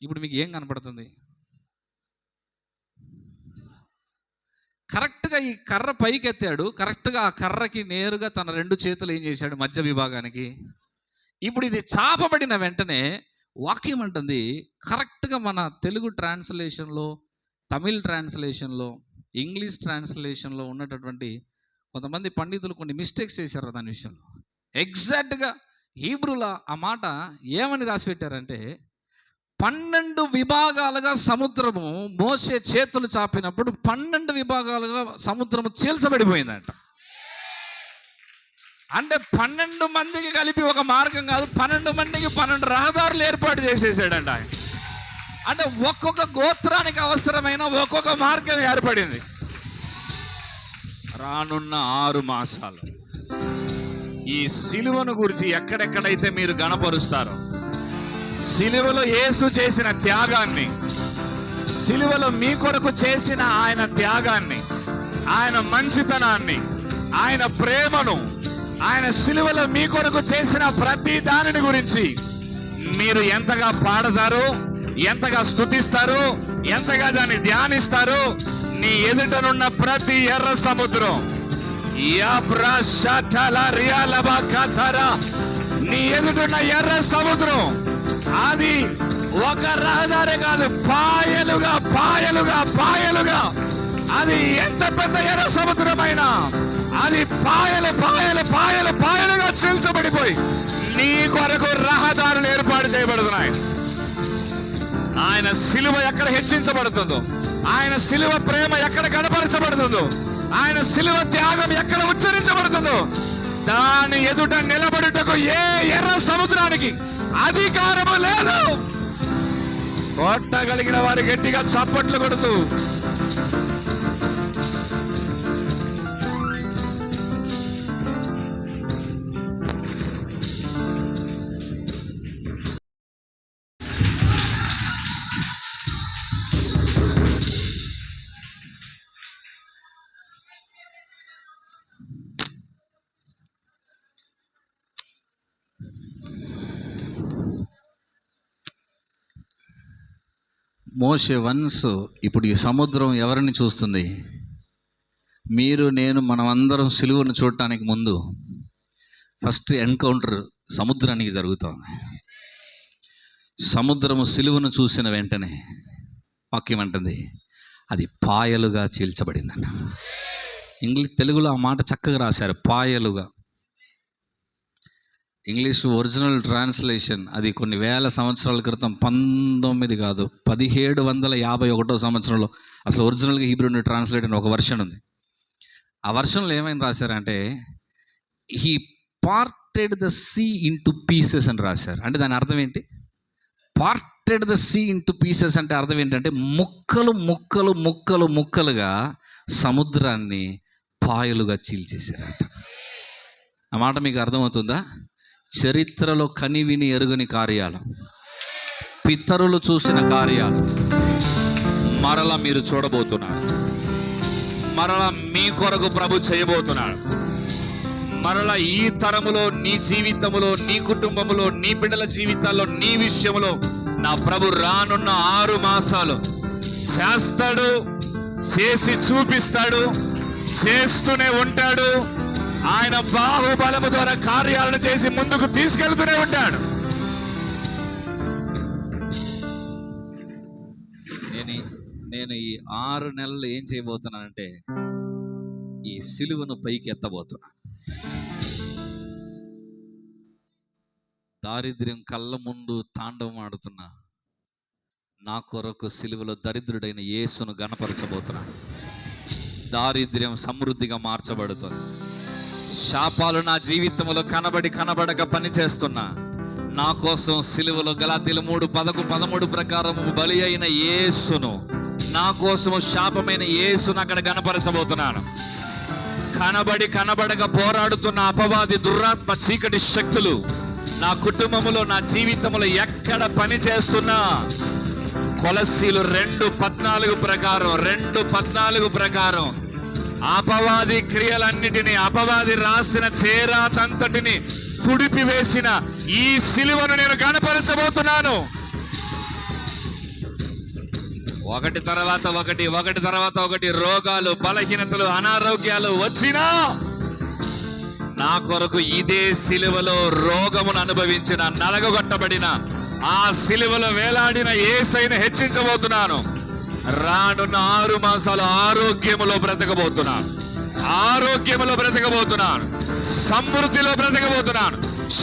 ఇప్పుడు మీకు ఏం కనపడుతుంది? కరెక్ట్గా ఈ కర్ర పైకి ఎత్తాడు. కరెక్ట్గా ఆ కర్రకి నేరుగా తన 2 చేతులు ఏం చేశాడు? మధ్య విభాగానికి. ఇప్పుడు ఇది చాపబడిన వెంటనే వాక్యం అంటుంది, కరెక్ట్గా మన తెలుగు ట్రాన్స్లేషన్లో, తమిళ్ ట్రాన్స్లేషన్లో, ఇంగ్లీష్ ట్రాన్స్లేషన్లో ఉన్నటువంటి కొంతమంది పండితులు కొన్ని మిస్టేక్స్ చేశారు దాని విషయంలో. ఎగ్జాక్ట్గా హీబ్రూలో ఆ మాట ఏమని రాసి పెట్టారంటే, 12 విభాగాలుగా సముద్రము మోసే చేతులు చాపినప్పుడు 12 విభాగాలుగా సముద్రము చీల్చబడిపోయిందంట. అంటే 12 మందికి కలిపి ఒక మార్గం కాదు, 12 మందికి 12 రహదారులు ఏర్పాటు చేసేసాడంట ఆయన. అంటే ఒక్కొక్క గోత్రానికి అవసరమైన ఒక్కొక్క మార్గం ఏర్పడింది. రానున్న 6 మాసాలు ఈ సిలువను గురించి ఎక్కడెక్కడైతే మీరు గణపరుస్తారో, సిలువలో యేసు చేసిన త్యాగాన్ని, సిలువలో మీ కొరకు చేసిన ఆయన త్యాగాన్ని, ఆయన మంచితనాన్ని, ఆయన ప్రేమను, ఆయన సిలువలో మీ కొరకు చేసిన ప్రతి దానిని గురించి మీరు ఎంతగా పాడతారు, ఎంతగా స్తుతిస్తారు, ఎంతగా దాన్ని ధ్యానిస్తారు. నీ ఎదుటనున్న ప్రతి ఎర్ర సముద్రం, నీ ఎదుటనున్న ఎర్ర సముద్రం అది ఒక రహదారే కాదు, పాయలుగా పాయలుగా పాయలుగా, అది ఎంత పెద్ద ఎర్ర సముద్రమైనా అది పాయలు పాయలు పాయలు పాయలుగా చీల్చబడిపోయి నీ కొరకు రహదారులు ఏర్పాటు చేయబడుతున్నాయి. ఆయన సిలువ ఎక్కడ హెచ్చించబడుతుందో, ఆయన సిలువ ప్రేమ ఎక్కడ కనపరచబడుతుందో, ఆయన సిలువ త్యాగం ఎక్కడ ఉచ్చరించబడుతుందో, దాని ఎదుట నిలబడుటకు ఏ ఎర్ర సముద్రానికి అధికారము లేదు. కొట్టగలిగిన వారు గట్టిగా చప్పట్లు కొడుతూ మోషే వన్స్ ఇప్పుడు ఈ సముద్రం ఎవరిని చూస్తుంది? మీరు నేను మనమందరం సిలువను చూడటానికి ముందు ఫస్ట్ ఎన్కౌంటర్ సముద్రానికి జరుగుతుంది. సముద్రము సిలువను చూసిన వెంటనే వాక్యం అంటుంది అది పాయలుగా చీల్చబడిందంట. తెలుగులో ఆ మాట చక్కగా రాశారు, పాయలుగా. ఇంగ్లీష్ ఒరిజినల్ ట్రాన్స్లేషన్ అది కొన్ని వేల సంవత్సరాల క్రితం, 19 కాదు 1751 సంవత్సరంలో అసలు ఒరిజినల్గా హీబ్రూ ట్రాన్స్లేట్ అని ఒక వర్షన్ ఉంది. ఆ వర్షన్లో ఏమైనా రాశారంటే he parted the sea into pieces అని రాశారు. అంటే దాని అర్థం ఏంటి? Parted the sea into pieces అంటే అర్థం ఏంటంటే ముక్కలు ముక్కలు ముక్కలు ముక్కలుగా సముద్రాన్ని పాయలుగా చీల్చేశారట. ఆ మాట మీకు అర్థమవుతుందా? చరిత్రలో కనివిని ఎరుగని కార్యాలు, పితరులు చూసిన కార్యాలు మరలా మీరు చూడబోతున్నారు. మరలా మీ కొరకు ప్రభు చేయబోతున్నాడు. మరలా ఈ తరములో, నీ జీవితంలో, నీ కుటుంబంలో, నీ బిడ్డల జీవితాల్లో, నీ విషయంలో నా ప్రభు రానున్న 6 మాసాలు చేస్తాడు, చేసి చూపిస్తాడు, చేస్తూనే ఉంటాడు. ఆయన బాహుబలము ద్వారా కార్యాలను చేసి ముందుకు తీసుకెళ్తూనే ఉంటాడు. నేను ఈ 6 నెలలు ఏం చేయబోతున్నానంటే ఈ సిలువను పైకి ఎత్తబోతున్నా. దారిద్ర్యం కళ్ళ ముందు తాండవం ఆడుతున్నా నా కొరకు సిలువలో దరిద్రుడైన యేసును గణపరచబోతున్నా. దారిద్ర్యం సమృద్ధిగా మార్చబడుతుంది. శాపాలు నా జీవితంలో కనబడక పని చేస్తున్నా నా కోసం సిలువలో గలాతీయులు 3:13 ప్రకారం బలి అయిన యేసును, నా కోసము శాపమైన యేసును అక్కడ గణపరచబోతున్నాను. కనబడక పోరాడుతున్న అపవాది దురాత్మ చీకటి శక్తులు నా కుటుంబంలో, నా జీవితంలో ఎక్కడ పని చేస్తున్నా కొలస్సీలు 2:14 ప్రకారం అపవాది క్రియలన్నిటినీ, అపవాది రాసిన చేరాతంతటిని తుడిపివేసిన ఈ సిలువను నేను గణపరచబోతున్నాను. ఒకటి తర్వాత ఒకటి రోగాలు, బలహీనతలు, అనారోగ్యాలు వచ్చినా నా కొరకు ఇదే సిలువలో రోగమును అనుభవించిన, నలగొట్టబడిన, ఆ సిలువలో వేలాడిన యేసయ్యను హెచ్చించబోతున్నాను. రానున్న 6 మాసాలు ఆరోగ్యములో బ్రతకబోతున్నాను, సమృద్ధిలో బ్రతకబోతున్నాను,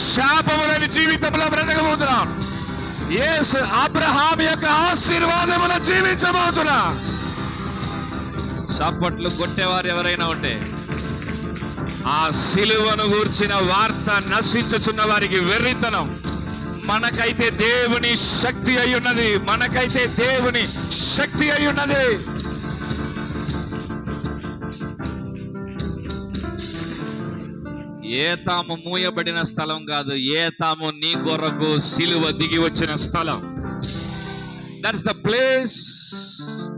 శాపములని జీవితంలో బ్రతకబోతున్నాను. యేసు అబ్రహాం యొక్క ఆశీర్వాదములో జీవించబోతున్నా. చప్పట్లు కొట్టేవారు ఎవరైనా ఉంటే ఆ సిలువను గూర్చిన వార్త నశించుచున్న వారికి వెర్రితనం. మనకైతే దేవుని శక్తి అయి ఉన్నది, ఏతాము మూయబడిన స్థలం కాదు, ఏతాము నీ కొరకు సిలువ దిగి వచ్చిన స్థలం. That's the place.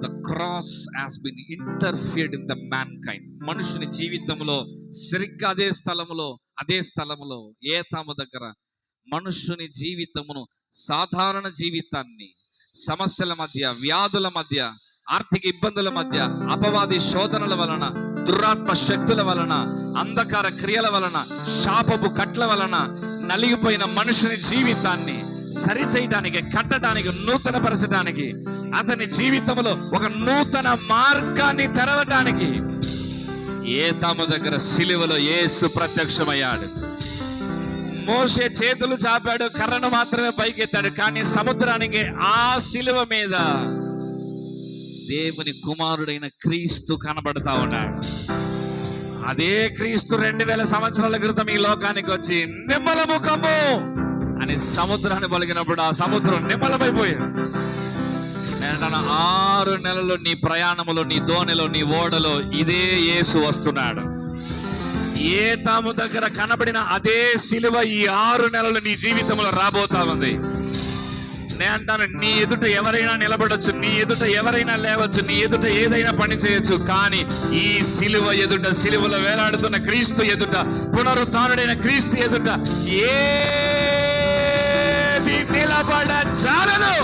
The cross has been interfered in the mankind. మనుషుని జీవితంలో సరిగ్గా అదే స్థలములో ఏతాము దగ్గర మనుషుని జీవితమును, సాధారణ జీవితాన్ని, సమస్యల మధ్య, వ్యాధుల మధ్య, ఆర్థిక ఇబ్బందుల మధ్య, అపవాది శోధనల వలన, దురాత్మ శక్తుల వలన, అంధకార క్రియల వలన, శాపపు కట్ల వలన నలిగిపోయిన మనుషుని జీవితాన్ని సరిచేయడానికి, కట్టడానికి, నూతనపరచడానికి, అతని జీవితంలో ఒక నూతన మార్గాన్ని తెరవడానికి ఏతాము దగ్గర సిలువలో యేసు ప్రత్యక్షమయ్యాడు. మోషే చేతులు చాపాడు, కర్రను మాత్రమే పైకెత్తాడు, కానీ సముద్రానికి ఆ సిలువ మీద దేవుని కుమారుడైన క్రీస్తు కనబడతా ఉన్నాడు. అదే క్రీస్తు 2000 సంవత్సరాల క్రితం ఈ లోకానికి వచ్చి నిమ్మల ముఖము అని సముద్రాన్ని పలికినప్పుడు ఆ సముద్రం నిమ్మలమైపోయింది. నేను 6 నెలలు నీ ప్రయాణములో, నీ దోణిలో, నీ ఓడలో ఇదే యేసు వస్తున్నాడు. ఏతాము దగ్గర కనబడిన అదే సిలువ ఈ 6 నెలలు నీ జీవితంలో రాబోతా ఉంది. నేను అంటాను, నీ ఎదుట ఎవరైనా నిలబడొచ్చు, నీ ఎదుట ఎవరైనా లేవచ్చు, నీ ఎదుట ఏదైనా పని చేయొచ్చు, కానీ ఈ సిలువ ఎదుట, సిలువలో వేలాడుతున్న క్రీస్తు ఎదుట, పునరుత్థానుడైన క్రీస్తు ఎదుట ఏది నిలబడజాలదు.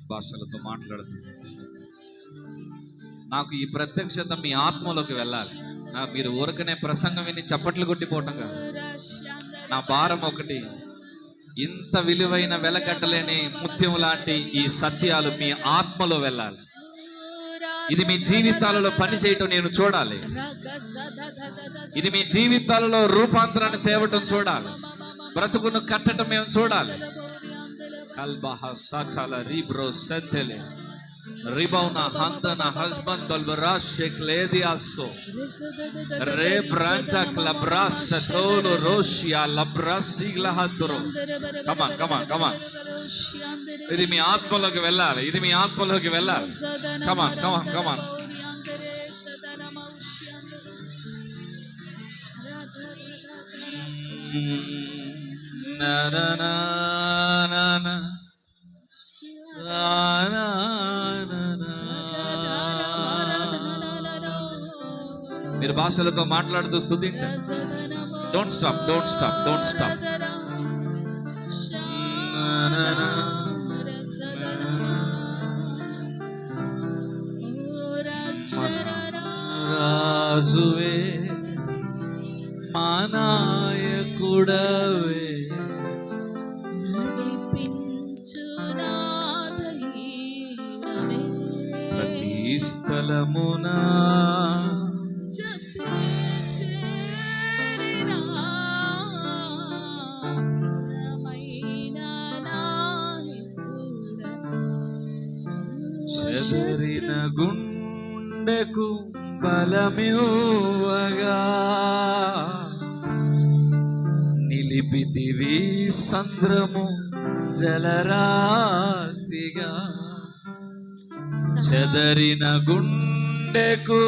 భాషలతో మాట్లాడుతుంది. నాకు ఈ ప్రత్యక్షత మీ ఆత్మలోకి వెళ్ళాలి. మీరు ఊరకనే ప్రసంగం విని చప్పట్లు కొట్టిపోవటం కాదు. నా భారం ఒకటి, ఇంత విలువైన వెలకట్టలేని ముత్యం లాంటి ఈ సత్యాలు మీ ఆత్మలో వెళ్ళాలి. ఇది మీ జీవితాలలో పని చేయటం నేను చూడాలి. ఇది మీ జీవితాలలో రూపాంతరాన్ని తేవటం చూడాలి. బ్రతుకును కట్టడం మేము చూడాలి. Kalbaha satala ribro sentele. Ribona handana husband dolbarashe klediaso. Re branta klabrasa tolo roshia labrasi glahatro. Come on, come on, come on. ఇది మీ ఆత్మలోకి వెళ్ళాలి, ఇది మీ ఆత్మలోకి వెళ్ళాలి. Come on, come on, come on. Na na na na na. Na na na na. మీరు భాషలతో మాట్లాడుతూ స్తుతించండి. Don't stop, don't stop, don't stop. రాజువే మా నాయకుడవే ప్రతి స్థలమున చెదరిన గుండెకు బలమివ్వగా నిలిపితివి సంద్రము జలరాశిగా. చెదరిన గుండెకు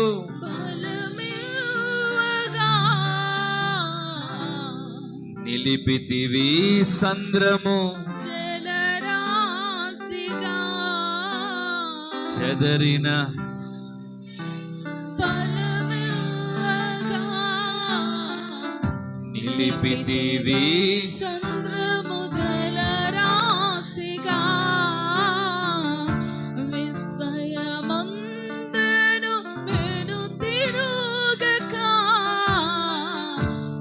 నిలిపితివి సంద్రము చెదరిన నిలిపితివి సంద్రము జలరాశిగా. విస్మయమందెను వెను తిరుగక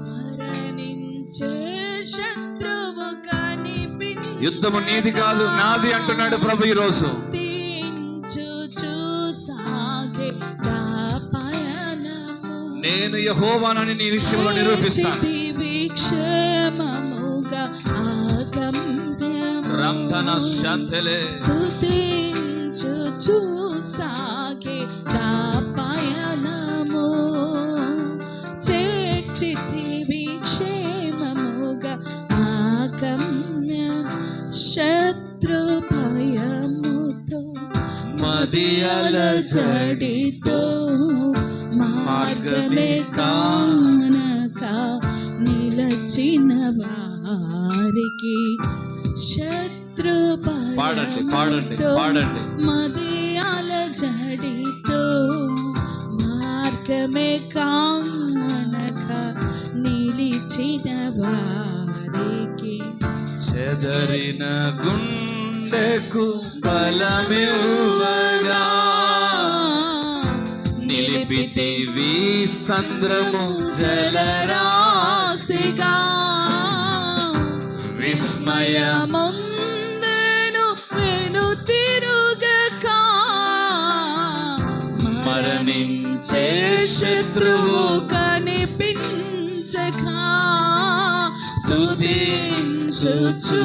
మరణించే శత్రువు కనిపించ. యుద్ధము నీది కాదు నాది అంటున్నాడు ప్రభు ఈరోజు. నేను యెహోవానని నీ విషయంలో నిరూపిస్తాను. రంధన శాంతలే స్తుతించుచు సాగే నా పయనము. చేర్చితివి క్షేమముగా ఆగమ్యం శత్రు భయముతో మదియల జడితో మార్గమే కానక నిలచిన వారికి శత్రు పాడండి పాడండి పాడండి. మదియాల జడితో మార్గమే కానక నిలిచిన వారికి చెదరిన గుండెకు బలమివ్వగా నిలిపితివి సంద్రము జలరాశిగా. విస్మయమందెను వెను తిరుగక మరణించే శత్రువు కనిపించక స్తుతించుచు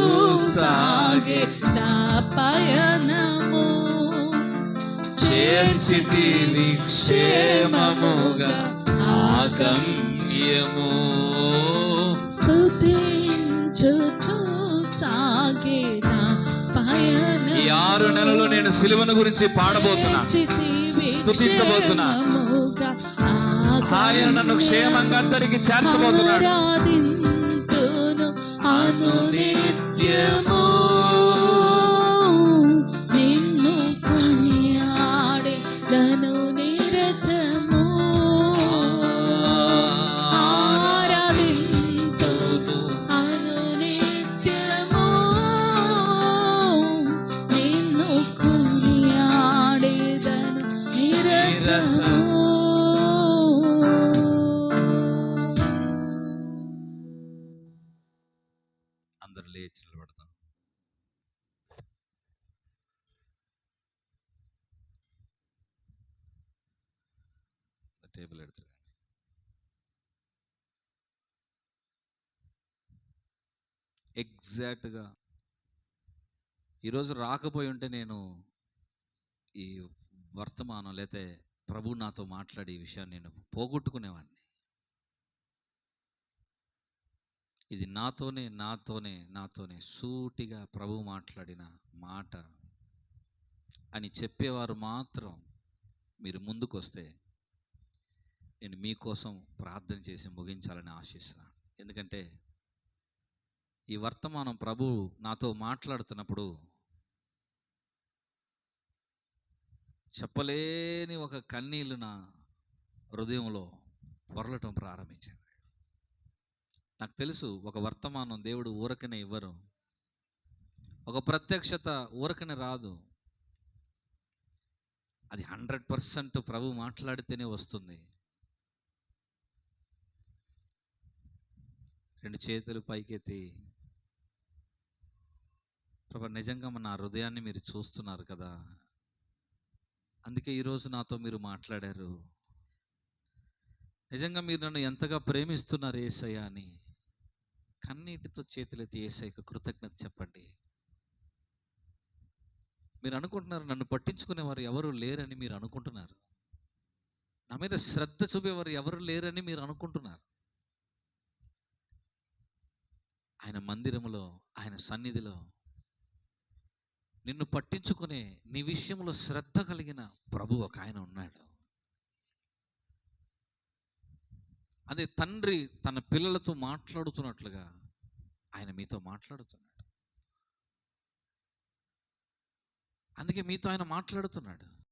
సాగే నా పయనము. చేర్చితివి క్షేమముగా ఆగమ్యము. స్తుతించుచు సాగే నా పయనము. ఈ 6 నెలలు నేను సిలువను గురించి పాడబోతున్నా, స్తుతించబోతున్నా. ఆయన నన్ను క్షేమంగా అందరికి చేర్చబోతున్నాడు. ఆరాధింతును అనునిత్యము నిన్ను కొనియాడెదను నిరతము. ఆరాధింతును అనునిత్యము నిన్ను కొనియాడెదను నిరతము. అందరు లేచి నిలబడతాం. టేబుల్ ఎడుతుంది. ఎగ్జాక్ట్గా ఈరోజు రాకపోయి ఉంటే నేను ఈ వర్తమానం లేతే ప్రభు నాతో మాట్లాడే ఈ విషయాన్ని నేను పోగొట్టుకునేవాడిని. ఇది నాతోనే సూటిగా ప్రభు మాట్లాడిన మాట అని చెప్పేవారు మాత్రం మీరు ముందుకొస్తే నేను మీకోసం ప్రార్థన చేసి ముగించాలని ఆశిస్తున్నాను. ఎందుకంటే ఈ వర్తమానం ప్రభు నాతో మాట్లాడుతున్నప్పుడు చెప్పలేని ఒక కన్నీళ్ళు నా హృదయంలో పొరలటం ప్రారంభించింది. నాకు తెలుసు ఒక వర్తమానం దేవుడు ఊరకనే ఇవ్వరు, ఒక ప్రత్యక్షత ఊరకనే రాదు. అది 100% ప్రభు మాట్లాడితేనే వస్తుంది. 2 చేతులు పైకెత్తి, ప్రభు నిజంగా నా హృదయాన్ని మీరు చూస్తున్నారు కదా, అందుకే ఈరోజు నాతో మీరు మాట్లాడారు. నిజంగా మీరు నన్ను ఎంతగా ప్రేమిస్తున్నారు యేసయ్య అని కన్నీటితో చేతులెత్తి యేసయ్యకు కృతజ్ఞత చెప్పండి. మీరు అనుకుంటున్నారు నన్ను పట్టించుకునేవారు ఎవరు లేరని మీరు అనుకుంటున్నారు. నా మీద శ్రద్ధ చూపేవారు ఎవరు లేరని మీరు అనుకుంటున్నారు. ఆయన మందిరములో, ఆయన సన్నిధిలో నిన్ను పట్టించుకునే, నీ విషయంలో శ్రద్ధ కలిగిన ప్రభు ఒక ఆయన ఉన్నాడు. అదే తండ్రి తన పిల్లలతో మాట్లాడుతున్నట్లుగా ఆయన మీతో మాట్లాడుతున్నాడు. అందుకే మీతో ఆయన మాట్లాడుతున్నాడు.